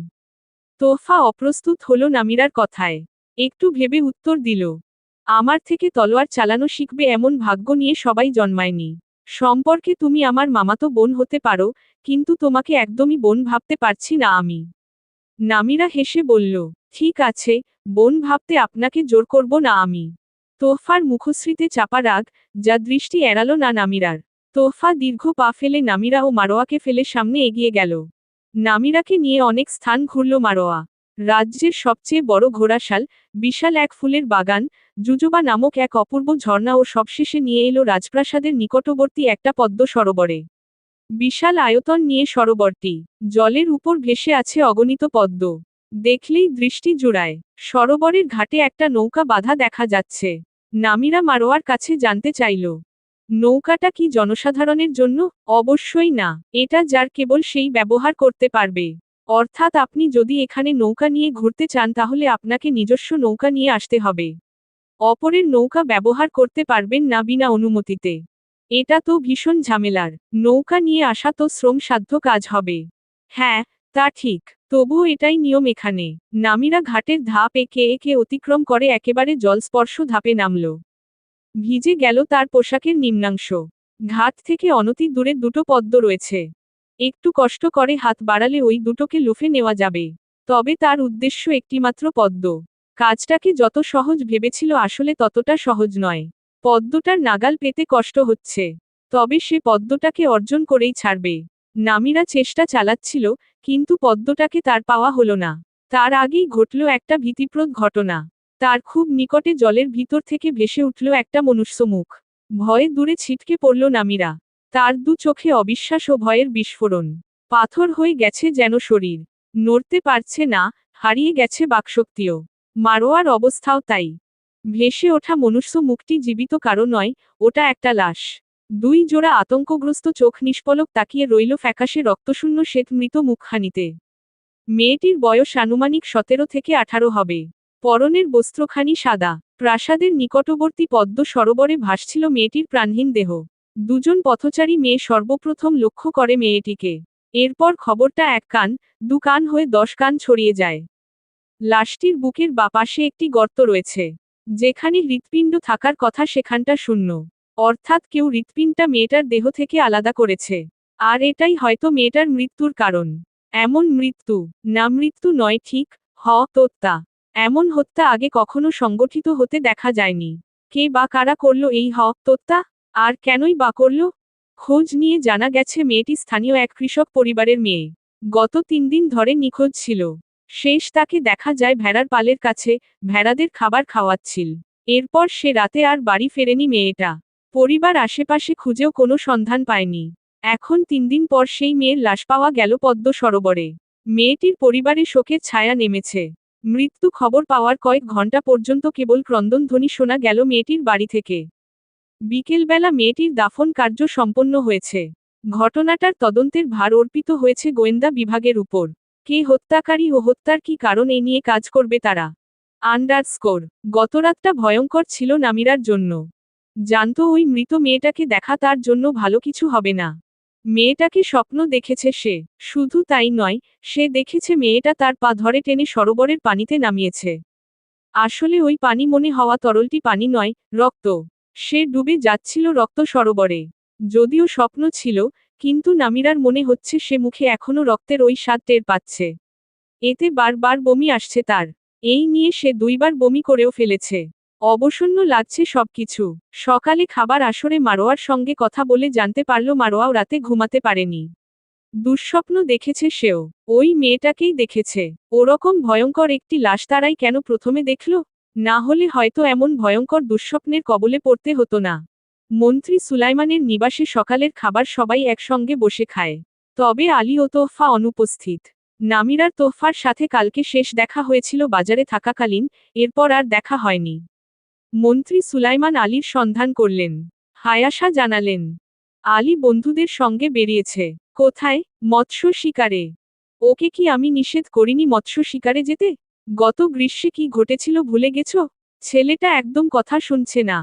Speaker 1: তোহফা অপ্রস্তুত হল নামিরার কথায়। একটু ভেবে উত্তর দিল, আমার থেকে তলোয়ার চালানো শিখবে এমন ভাগ্য নিয়ে সবাই জন্মায়নি। সম্পর্কে তুমি আমার মামাতো বোন হতে পারো, কিন্তু তোমাকে একদমই বোন ভাবতে পারছি না আমি। নামিরা হেসে বলল, ঠিক আছে, বোন ভাবতে আপনাকে জোর করব না আমি। তোহফার মুখশ্রীতে চাপা রাগ, যা দৃষ্টি এড়াল না নামিরার। তোহফা দীর্ঘ পা ফেলে নামিরা ও মারোয়াকে ফেলে সামনে এগিয়ে গেল। নামিরাকে নিয়ে অনেক স্থান ঘুরল মারোয়া। রাজ্যের সবচেয়ে বড় ঘোড়াশাল, বিশাল এক ফুলের বাগান, জুজুবা নামক এক অপূর্ব ঝর্ণা ও সবশেষে নিয়ে এলো রাজপ্রাসাদের নিকটবর্তী একটা পদ্ম সরোবরে। বিশাল আয়তন নিয়ে সরোবরটি। জলের উপর ভেসে আছে অগণিত পদ্ম। দেখলেই দৃষ্টি জুড়ায়। সরোবরের ঘাটে একটা নৌকা বাঁধা দেখা যাচ্ছে। নামিরা মারোয়ার কাছে জানতে চাইল, নৌকাটা কি জনসাধারণের জন্য? অবশ্যই না, এটা যার কেবল সেই ব্যবহার করতে পারবে। অর্থাৎ আপনি যদি এখানে নৌকা নিয়ে ঘুরতে চান তাহলে আপনাকে নিজস্ব নৌকা নিয়ে আসতে হবে। অপরের নৌকা ব্যবহার করতে পারবেন না বিনা অনুমতিতে। এটা তো ভীষণ ঝামেলার। নৌকা নিয়ে আসা তো শ্রমসাধ্য কাজ হবে। হ্যাঁ, তা ঠিক, তবুও এটাই নিয়ম এখানে। নামিরা ঘাটের ধাপ একে একে অতিক্রম করে একেবারে জলস্পর্শ ধাপে নামল। ভিজে গেল তার পোশাকের নিম্নাংশ। ঘাট থেকে অনতি দূরে দুটো পদ্ম রয়েছে। একটু কষ্ট করে হাত বাড়ালে ওই দুটোকে লুফে নেওয়া যাবে। তবে তার উদ্দেশ্য একটিমাত্র পদ্ম। কাজটাকে যত সহজ ভেবেছিল আসলে ততটা সহজ নয়। পদ্মটার নাগাল পেতে কষ্ট হচ্ছে। তবে সে পদ্মটাকে অর্জন করেই ছাড়বে। নামিরা চেষ্টা চালাচ্ছিল, কিন্তু পদ্মটাকে তার পাওয়া হলো না। তার আগেই ঘটল একটা ভীতিপ্রদ ঘটনা। তার খুব নিকটে জলের ভিতর থেকে ভেসে উঠল একটা মনুষ্য মুখ। ভয়ে দূরে ছিটকে পড়ল নামিরা। তার দু চোখে অবিশ্বাস ও ভয়ের বিস্ফোরণ। পাথর হয়ে গেছে যেন শরীর। নড়তে পারছে না, হারিয়ে গেছে বাকশক্তিও। মারোয়ার অবস্থাও তাই। ভেসে ওঠা মনুষ্য মুখটি জীবিত কারো নয়, ওটা একটা লাশ। দুই জোড়া আতঙ্কগ্রস্ত চোখ নিষ্পলক তাকিয়ে রইল ফ্যাকাশে রক্তশূন্য শ্বেত মৃত মুখখানিতে। মেয়েটির বয়স আনুমানিক 17 থেকে 18 হবে। পরনের বস্ত্রখানি সাদা। প্রাসাদের নিকটবর্তী পদ্ম সরোবরে ভাসছিল মেয়েটির প্রাণহীন দেহ। দুজন পথচারী মেয়ে সর্বপ্রথম লক্ষ্য করে মেয়েটিকে। এরপর খবরটা এক কান, দু কান হয়ে 10 কান ছড়িয়ে যায়। লাশটির বুকের বাপাশে একটি গর্ত রয়েছে। যেখানে হৃৎপিণ্ড থাকার কথা সেখানটা শূন্য। অর্থাৎ কেউ হৃৎপিণ্ডটা মেয়েটার দেহ থেকে আলাদা করেছে। আর এটাই হয়তো মেয়েটার মৃত্যুর কারণ। এমন মৃত্যু, না মৃত্যু নয় ঠিক, হত্যা। এমন হত্যা আগে কখনো সংগঠিত হতে দেখা যায়নি। কে বা কারা করল এই হত্যা? আর কেনই বা করল? খোঁজ নিয়ে জানা গেছে মেয়েটি স্থানীয় এক কৃষক পরিবারের মেয়ে। গত 3 দিন ধরে নিখোঁজ ছিল। শেষ তাকে দেখা যায় ভেড়ার পালের কাছে, ভেড়াদের খাবার খাওয়াচ্ছিল। এরপর সে রাতে আর বাড়ি ফেরেনি মেয়েটা। পরিবার আশেপাশে খুঁজেও কোনো সন্ধান পায়নি। এখন 3 দিন পর সেই মেয়ের লাশ পাওয়া গেল পদ্ম সরোবরে। মেয়েটির পরিবারে শোকের ছায়া নেমেছে। মৃত্যু খবর পাওয়ার কয়েক ঘন্টা পর্যন্ত কেবল ক্রন্দনধ্বনি শোনা গেল মেয়েটির বাড়ি থেকে। বিকেলবেলা মেয়েটির দাফন কার্য সম্পন্ন হয়েছে। ঘটনাটার তদন্তের ভার অর্পিত হয়েছে গোয়েন্দা বিভাগের উপর। কে হত্যাকারী ও হত্যার কি কারণ এ নিয়ে কাজ করবে তারা। গতরাতটা ভয়ঙ্কর ছিল নামিরার জন্য। জানতো ওই মৃত মেয়েটাকে দেখা তার জন্য ভালো কিছু হবে না। মেয়েটাকে স্বপ্ন দেখেছে সে। শুধু তাই নয়, সে দেখেছে মেয়েটা তার পা ধরে টেনে সরোবরের পানিতে নামিয়েছে। আসলে ওই পানি মনে হওয়া তরলটি পানি নয়, রক্ত। সে ডুবে যাচ্ছিল রক্ত সরোবরে। যদিও স্বপ্ন ছিল, কিন্তু নামিরার মনে হচ্ছে সে মুখে এখনো রক্তের ওই স্বাদ টের পাচ্ছে। এতে বারবার বমি আসছে তার। এই নিয়ে সে 2 বার বমি করেও ফেলেছে। অবসন্ন লাগছে সবকিছু। সকালে খাবার আসরে মারোয়ার সঙ্গে কথা বলে জানতে পারল মারোয়াও রাতে ঘুমাতে পারেনি। দুঃস্বপ্ন দেখেছে সেও। ওই মেয়েটাকেই দেখেছে। ওরকম ভয়ঙ্কর একটি লাশ তারাই কেন প্রথমে দেখল? না হলে হয়তো এমন ভয়ঙ্কর দুঃস্বপ্নের কবলে পড়তে হতো না। মন্ত্রী সুলাইমানের নিবাসে সকালের খাবার সবাই একসঙ্গে বসে খায়। তবে আলী ও তোহফা অনুপস্থিত। নামিরার তোহফার সাথে কালকে শেষ দেখা হয়েছিল বাজারে থাকাকালীন, এরপর আর দেখা হয়নি। মন্ত্রী সুলাইমান আলীর সন্ধান করলেন। হায়াশা জানালেন, আলী বন্ধুদের সঙ্গে বেরিয়েছে। কোথায়? মৎস্য শিকারে। ওকে কি আমি নিষেধ করিনি মৎস্য শিকারে যেতে? গত গ্রীষ্মে কি ঘটেছিল ভুলে গেছো? ছেলেটা একদম কথা শুনছে না।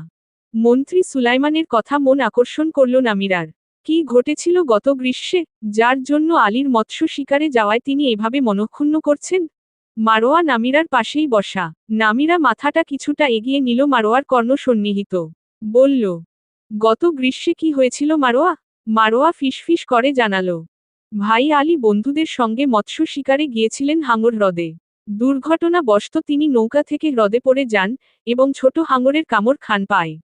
Speaker 1: মন্ত্রী সুলাইমানের কথা মন আকর্ষণ করল নামিরার। কি ঘটেছিল গত গ্রীষ্মে, যার জন্য আলীর মৎস্য শিকারে যাওয়ায় তিনি এভাবে মনক্ষুণ্ণ করছেন? মারোয়া নামিরার পাশেই বসা। নামিরা মাথাটা কিছুটা এগিয়ে নিল মারোয়ার কর্ণ সন্নিহিত। বলল, গত গ্রীষ্মে কি হয়েছিল মারোয়া? মারোয়া ফিসফিস করে জানালো, ভাই আলী বন্ধুদের সঙ্গে মৎস্য শিকারে গিয়েছিলেন হাঙর হ্রদে। দুর্ঘটনাবশত তিনি নৌকা থেকে হ্রদে পড়ে যান, এবং ছোট হাঙরের কামড় খান পায়।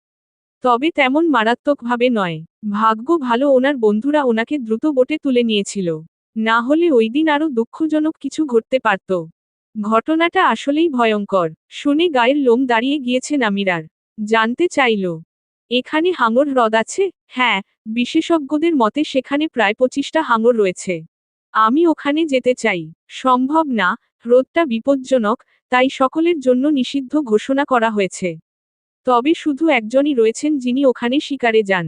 Speaker 1: তবে তেমন মারাত্মকভাবে নয়। ভাগ্য ভালো ওনার বন্ধুরা ওনাকে দ্রুত বোটে তুলে নিয়েছিল। না হলে ওই দিন আরও দুঃখজনক কিছু ঘটতে পারত। ঘটনাটা আসলেই ভয়ঙ্কর। শুনে গায়ের লোম দাঁড়িয়ে গিয়েছে নামিরার। জানতে চাইল, এখানে হাঙর হ্রদ আছে? হ্যাঁ, বিশেষজ্ঞদের মতে সেখানে প্রায় 25টা হাঙর রয়েছে। আমি ওখানে যেতে চাই। সম্ভব না, হ্রদটা বিপজ্জনক, তাই সকলের জন্য নিষিদ্ধ ঘোষণা করা হয়েছে। তবে শুধু একজনই রয়েছেন যিনি ওখানে শিকারে যান।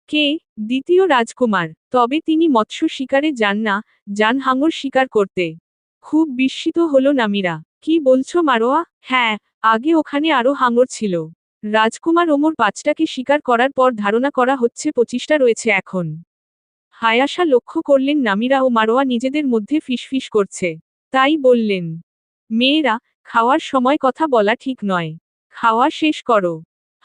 Speaker 1: কে? দ্বিতীয় রাজকুমার। তবে তিনি মৎস্য শিকারে যান না, যান হাঙর শিকার করতে। খুব বিস্মিত হলো নামিরা। কি বলছো মারোয়া? হ্যাঁ, আগে ওখানে আরও হাঙর ছিল। রাজকুমার ওমর 5টাকে শিকার করার পর ধারণা করা হচ্ছে 25টা রয়েছে এখন। হায়াশা লক্ষ্য করলেন নামিরা ও মারোয়া নিজেদের মধ্যে ফিসফিস করছে। তাই বললেন, মেয়েরা, খাওয়ার সময় কথা বলা ঠিক নয়। খাওয়া শেষ করো।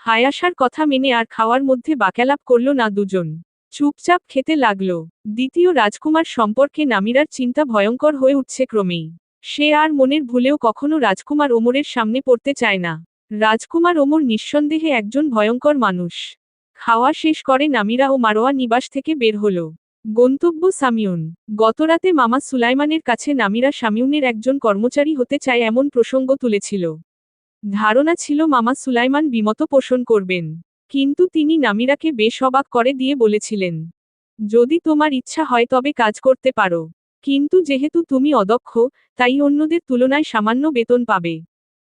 Speaker 1: হায়াশার কথা মেনে আর খাওয়ার মধ্যে বাক্যালাপ করল না দুজন। চুপচাপ খেতে লাগল। দ্বিতীয় রাজকুমার সম্পর্কে নামিরার চিন্তা ভয়ঙ্কর হয়ে উঠছে ক্রমেই। সে আর মনের ভুলেও কখনো রাজকুমার ওমরের সামনে পড়তে চায় না। রাজকুমার ওমর নিঃসন্দেহে একজন ভয়ঙ্কর মানুষ। খাওয়া শেষ করে নামিরা ও মারোয়া নিবাস থেকে বের হল। গন্তব্য সামিউন। গতরাতে মামা সুলাইমানের কাছে নামিরা সামিউনের একজন কর্মচারী হতে চায় এমন প্রসঙ্গ তুলেছিল। ধারণা ছিল মামা সুলাইমান বিমত পোষণ করবেন। কিন্তু তিনি নামিরাকে বেশ অবাক করে দিয়ে বলেছিলেন, যদি তোমার ইচ্ছা হয় তবে কাজ করতে পারো। কিন্তু যেহেতু তুমি অদক্ষ, তাই অন্যদের তুলনায় সামান্য বেতন পাবে।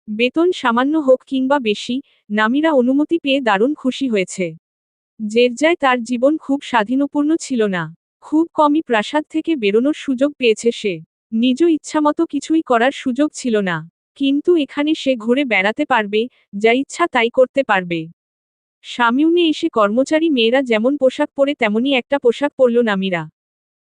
Speaker 1: বেতন সামান্য হোক কিংবা বেশি, নামিরা অনুমতি পেয়ে দারুণ খুশি হয়েছে। জেরজায় তার জীবন খুব স্বাধীনপূর্ণ ছিল না। খুব কমই প্রাসাদ থেকে বেরোনোর সুযোগ পেয়েছে সে। নিজ ইচ্ছামতো কিছুই করার সুযোগ ছিল না। কিন্তু এখানে সে ঘুরে বেড়াতে পারবে, যা ইচ্ছা তাই করতে পারবে। সামিউনে এসে কর্মচারী মেয়েরা যেমন পোশাক পরে তেমনই একটা পোশাক পরল নামিরা।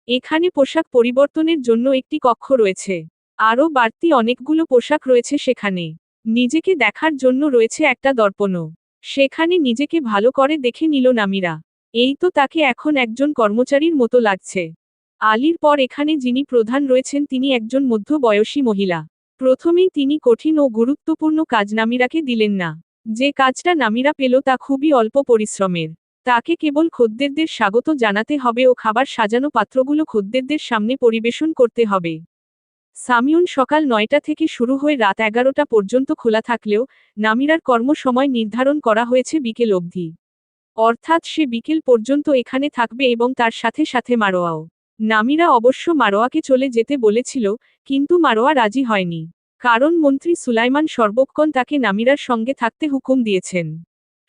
Speaker 1: এখানে পোশাক পরিবর্তনের জন্য একটি কক্ষ রয়েছে। আরও বাড়তি অনেকগুলো পোশাক রয়েছে সেখানে। নিজেকে দেখার জন্য রয়েছে একটা দর্পণও। সেখানে নিজেকে ভালো করে দেখে নিল নামিরা। এই তো তাকে এখন একজন কর্মচারীর মতো লাগছে। আলীর পর এখানে যিনি প্রধান রয়েছেন তিনি একজন মধ্যবয়সী মহিলা। প্রথমেই তিনি কঠিন ও গুরুত্বপূর্ণ কাজ নামিরাকে দিলেন না। যে কাজটা নামিরা পেল তা খুবই অল্প পরিশ্রমের। তাকে কেবল খদ্দেরদের স্বাগত জানাতে হবে ও খাবার সাজানো পাত্রগুলো খদ্দেরদের সামনে পরিবেশন করতে হবে। সামিউন সকাল 9টা থেকে শুরু হয়ে রাত 11টা পর্যন্ত খোলা থাকলেও নামিরার কর্মসময় নির্ধারণ করা হয়েছে বিকেল অবধি। অর্থাৎ সে বিকেল পর্যন্ত এখানে থাকবে এবং তার সাথে সাথে মারোয়াও। নামিরা অবশ্য মারোয়াকে চলে যেতে বলেছিল, কিন্তু মারোয়া রাজি হয়নি। কারণ মন্ত্রী সুলাইমান সর্বক্ষণ তাকে নামিরার সঙ্গে থাকতে হুকুম দিয়েছেন।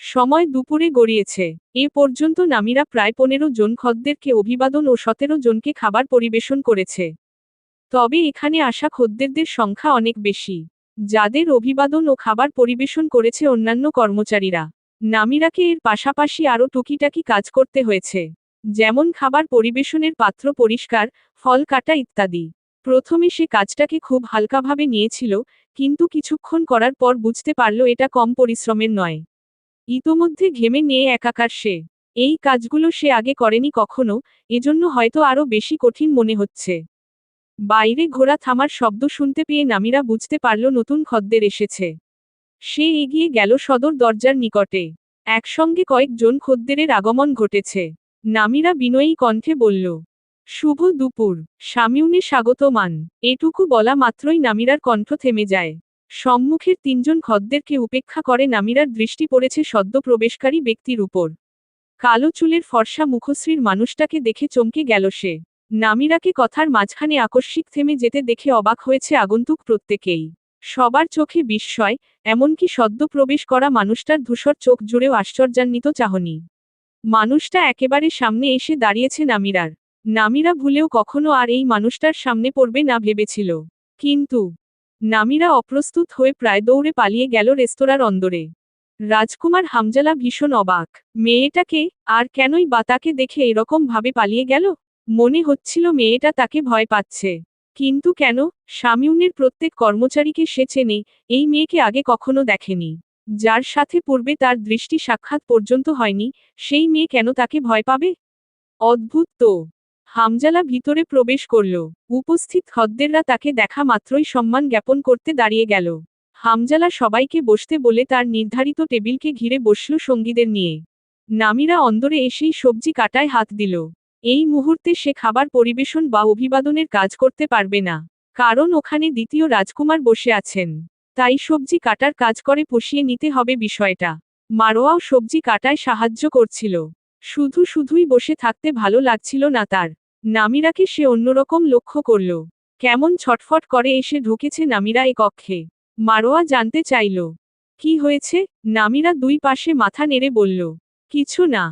Speaker 1: সময় দুপুরে গড়িয়েছে। এ পর্যন্ত নামিরা প্রায় 15 জন খদ্দেরকে অভিবাদন ও 17 জনকে খাবার পরিবেশন করেছে। তবে এখানে আসা খদ্দেরদের সংখ্যা অনেক বেশি, যাদের অভিবাদন ও খাবার পরিবেশন করেছে অন্যান্য কর্মচারীরা। নামিরাকে এর পাশাপাশি আরও টুকিটাকি কাজ করতে হয়েছে, যেমন খাবার পরিবেশনের পাত্র পরিষ্কার, ফল কাটা ইত্যাদি। প্রথমে সে কাজটাকে খুব হালকাভাবে নিয়েছিল, কিন্তু কিছুক্ষণ করার পর বুঝতে পারল এটা কম পরিশ্রমের নয়। ইতোমধ্যে ঘেমে নিয়ে একাকার সে। এই কাজগুলো সে আগে করেনি কখনো, এজন্য হয়তো আরও বেশি কঠিন মনে হচ্ছে। বাইরে ঘোড়া থামার শব্দ শুনতে পেয়ে নামিরা বুঝতে পারল নতুন খদ্দের এসেছে। সে এগিয়ে গেল সদর দরজার নিকটে। একসঙ্গে কয়েকজন খদ্দেরের আগমন ঘটেছে। নামিরা বিনয়ী কণ্ঠে বলল, শুভ দুপুর, সামিউনে স্বাগতমান। এটুকু বলা মাত্রই নামিরার কণ্ঠ থেমে যায়। সম্মুখের 3 জন খদ্দেরকে উপেক্ষা করে নামিরার দৃষ্টি পড়েছে সদ্য প্রবেশকারী ব্যক্তির উপর। কালো চুলের ফর্সা মুখশ্রীর মানুষটাকে দেখে চমকে গেল সে। নামিরাকে কথার মাঝখানে আকস্মিক থেমে যেতে দেখে অবাক হয়েছে আগন্তুক প্রত্যেকেই। সবার চোখে বিস্ময়, এমনকি সদ্য প্রবেশ করা মানুষটার ধূসর চোখ জুড়েও আশ্চর্যান্বিত চাহনি। মানুষটা একেবারে সামনে এসে দাঁড়িয়েছে নামিরার। নামিরা ভুলেও কখনো আর এই মানুষটার সামনে পড়বে না ভেবেছিল। কিন্তু নামিরা অপ্রস্তুত হয়ে প্রায় দৌড়ে পালিয়ে গেল রেস্তোরাঁর অন্দরে। রাজকুমার হামজালা ভীষণ অবাক। মেয়েটাকে, আর কেনই বা তাকে দেখে এরকম ভাবে পালিয়ে গেল? মনে হচ্ছিল মেয়েটা তাকে ভয় পাচ্ছে। কিন্তু কেন? সামিউনের প্রত্যেক কর্মচারীকে সে চেনে, এই মেয়েকে আগে কখনো দেখেনি। যার সাথে পূর্বে তার দৃষ্টি সাক্ষাৎ পর্যন্ত হয়নি, সেই মেয়ে কেন তাকে ভয় পাবে? অদ্ভুত তো। হামজালা ভিতরে প্রবেশ করল। উপস্থিত খদ্দেররা তাকে দেখা মাত্রই সম্মান জ্ঞাপন করতে দাঁড়িয়ে গেল। হামজালা সবাইকে বসতে বলে তার নির্ধারিত টেবিলকে ঘিরে বসল সঙ্গীদের নিয়ে। নামিরা অন্দরে এসেই সবজি কাটায় হাত দিল। এই মুহূর্তে সে খাবার পরিবেশন বা অভিবাদনের কাজ করতে পারবে না। কারণ ওখানে দ্বিতীয় রাজকুমার বসে আছেন। তাই সবজি কাটার কাজ করে পুষিয়ে নিতে হবে বিষয়টা। মারোয়াও সবজি কাটায় সাহায্য করছিল। শুধুই বসে থাকতে ভালো লাগছিল না তার। নামিরাকে সে অন্যরকম লক্ষ্য করল। কেমন ছটফট করে এসে ঢুকেছে নামিরা এ কক্ষে। মারোয়া জানতে চাইল, কি হয়েছে? নামিরা 2 পাশে মাথা নেড়ে বলল, কিছু না।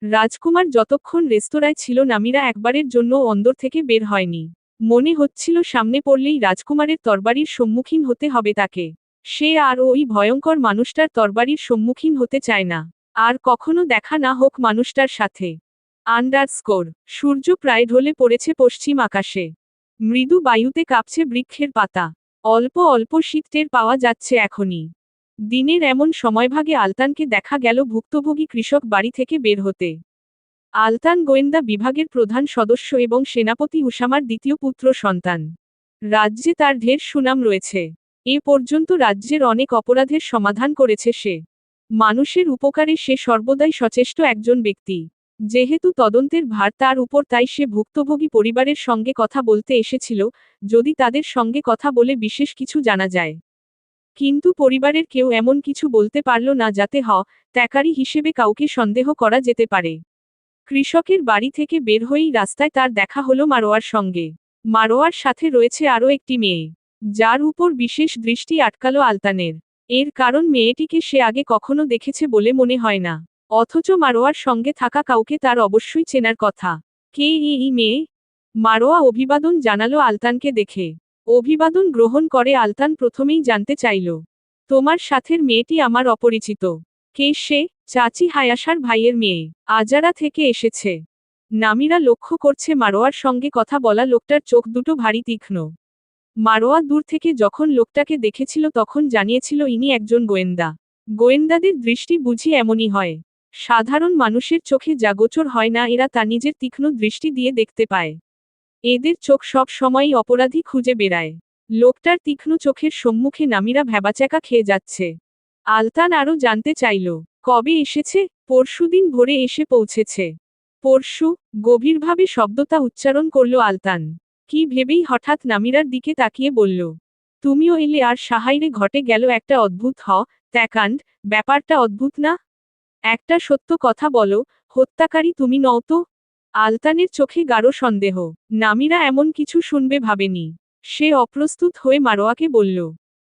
Speaker 1: রাজকুমার যতক্ষণ রেস্তোরাঁয় ছিল নামিরা একবারের জন্য অন্দর থেকে বের হয়নি। মনে হচ্ছিল সামনে পড়লেই রাজকুমারের তরবারির সম্মুখীন হতে হবে তাকে। সে আর ওই ভয়ঙ্কর মানুষটার তরবারির সম্মুখীন হতে চায় না। আর কখনো দেখা না হোক মানুষটার সাথে। সূর্য প্রায় ঢলে পড়েছে পশ্চিম আকাশে। মৃদু বায়ুতে কাঁপছে বৃক্ষের পাতা। অল্প অল্প শীত টের পাওয়া যাচ্ছে এখনই। দিনের এমন সময়ভাগে আলতানকে দেখা গেল ভুক্তভোগী কৃষক বাড়ি থেকে বের হতে। আলতান গোয়েন্দা বিভাগের প্রধান সদস্য এবং সেনাপতি উসামার দ্বিতীয় পুত্র সন্তান। রাজ্যে তার ঢের সুনাম রয়েছে। এ পর্যন্ত রাজ্যের অনেক অপরাধের সমাধান করেছে সে। মানুষের উপকারে সে সর্বদাই সচেষ্ট একজন ব্যক্তি। যেহেতু তদন্তের ভার তার উপর, তাই সে ভুক্তভোগী পরিবারের সঙ্গে কথা বলতে এসেছিল, যদি তাদের সঙ্গে কথা বলে বিশেষ কিছু জানা যায়। কিন্তু পরিবারের কেউ এমন কিছু বলতে পারল না যাতে ত্যাকারী হিসেবে কাউকে সন্দেহ করা যেতে পারে। কৃষকের বাড়ি থেকে বের হয়েই রাস্তায় তার দেখা হলো মারোয়ার সঙ্গে। মারোয়ার সাথে রয়েছে আরও একটি মেয়ে, যার উপর বিশেষ দৃষ্টি আটকালো আলতানের। এর কারণ মেয়েটিকে সে আগে কখনো দেখেছে বলে মনে হয় না। অথচ মারোয়ার সঙ্গে থাকা কাউকে তার অবশ্যই চেনার কথা। কে এই মেয়ে? মারোয়া অভিবাদন জানালো আলতানকে দেখে। অভিবাদন গ্রহণ করে আলতান প্রথমেই জানতে চাইল, তোমার সাথের মেয়েটি আমার অপরিচিত। কে সে? চাচি হায়াসার ভাইয়ের মেয়ে, আজারা থেকে এসেছে। নামিরা লক্ষ্য করছে মারোয়ার সঙ্গে কথা বলা লোকটার চোখ দুটো ভারী তীক্ষ্ণ। মারোয়া দূর থেকে যখন লোকটাকে দেখেছিল তখন জানিয়েছিল ইনি একজন গোয়েন্দা। গোয়েন্দাদের দৃষ্টি বুঝি এমনই হয়। সাধারণ মানুষের চোখে যা গোচর হয় না, এরা তা নিজের তীক্ষ্ণ দৃষ্টি দিয়ে দেখতে পায়। এদের চোখ সব সময়ই অপরাধী খুঁজে বেড়ায়। লোকটার তীক্ষ্ণ চোখের সম্মুখে নামিরা ভ্যাবাচ্যাকা খেয়ে যাচ্ছে। আলতান আরও জানতে চাইল, কবে এসেছে? পরশুদিন ভোরে এসে পৌঁছেছে। পরশু? গভীরভাবে শব্দটা উচ্চারণ করল আলতান। কি ভেবেই হঠাৎ নামিরার দিকে তাকিয়ে বলল, তুমিও এলে আর সাহাইরে ঘটে গেল একটা অদ্ভুত ত্যাকাণ্ড। ব্যাপারটা অদ্ভুত না? একটা সত্য কথা বলো, হত্যাকারী তুমি নও তো? আলতানের চোখে গাঢ় সন্দেহ। নামিরা এমন কিছু শুনবে ভাবেনি। সে অপ্রস্তুত হয়ে মারোয়াকে বলল,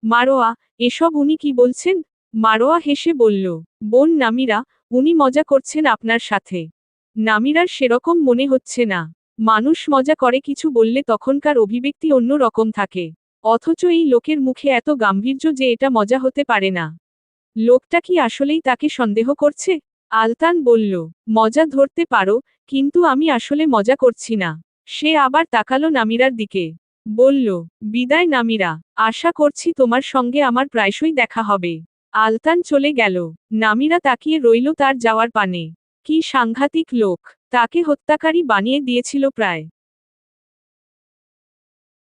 Speaker 1: মারোয়া, এসব উনি কি বলছেন? মারোয়া হেসে বলল, বোন নামিরা, উনি মজা করছেন আপনার সাথে। নামিরার সেরকম মনে হচ্ছে না। মানুষ মজা করে কিছু বললে তখনকার অভিব্যক্তি অন্য রকম থাকে। অথচ এই লোকের মুখে এত গাম্ভীর্য যে এটা মজা হতে পারে না। লোকটা কি আসলেই তাকে সন্দেহ করছে? আলতান বলল, মজা ধরতে পারো, কিন্তু আমি আসলে মজা করছি না। সে আবার তাকালো নামিরার দিকে। বলল, বিদায় নামিরা, আশা করছি তোমার সঙ্গে আমার প্রায়শই দেখা হবে। আলতান চলে গেল। নামিরা তাকিয়ে রইল তার যাওয়ার পানে। কি সাংঘাতিক লোক! তাকে হত্যাকারী বানিয়ে দিয়েছিল প্রায়।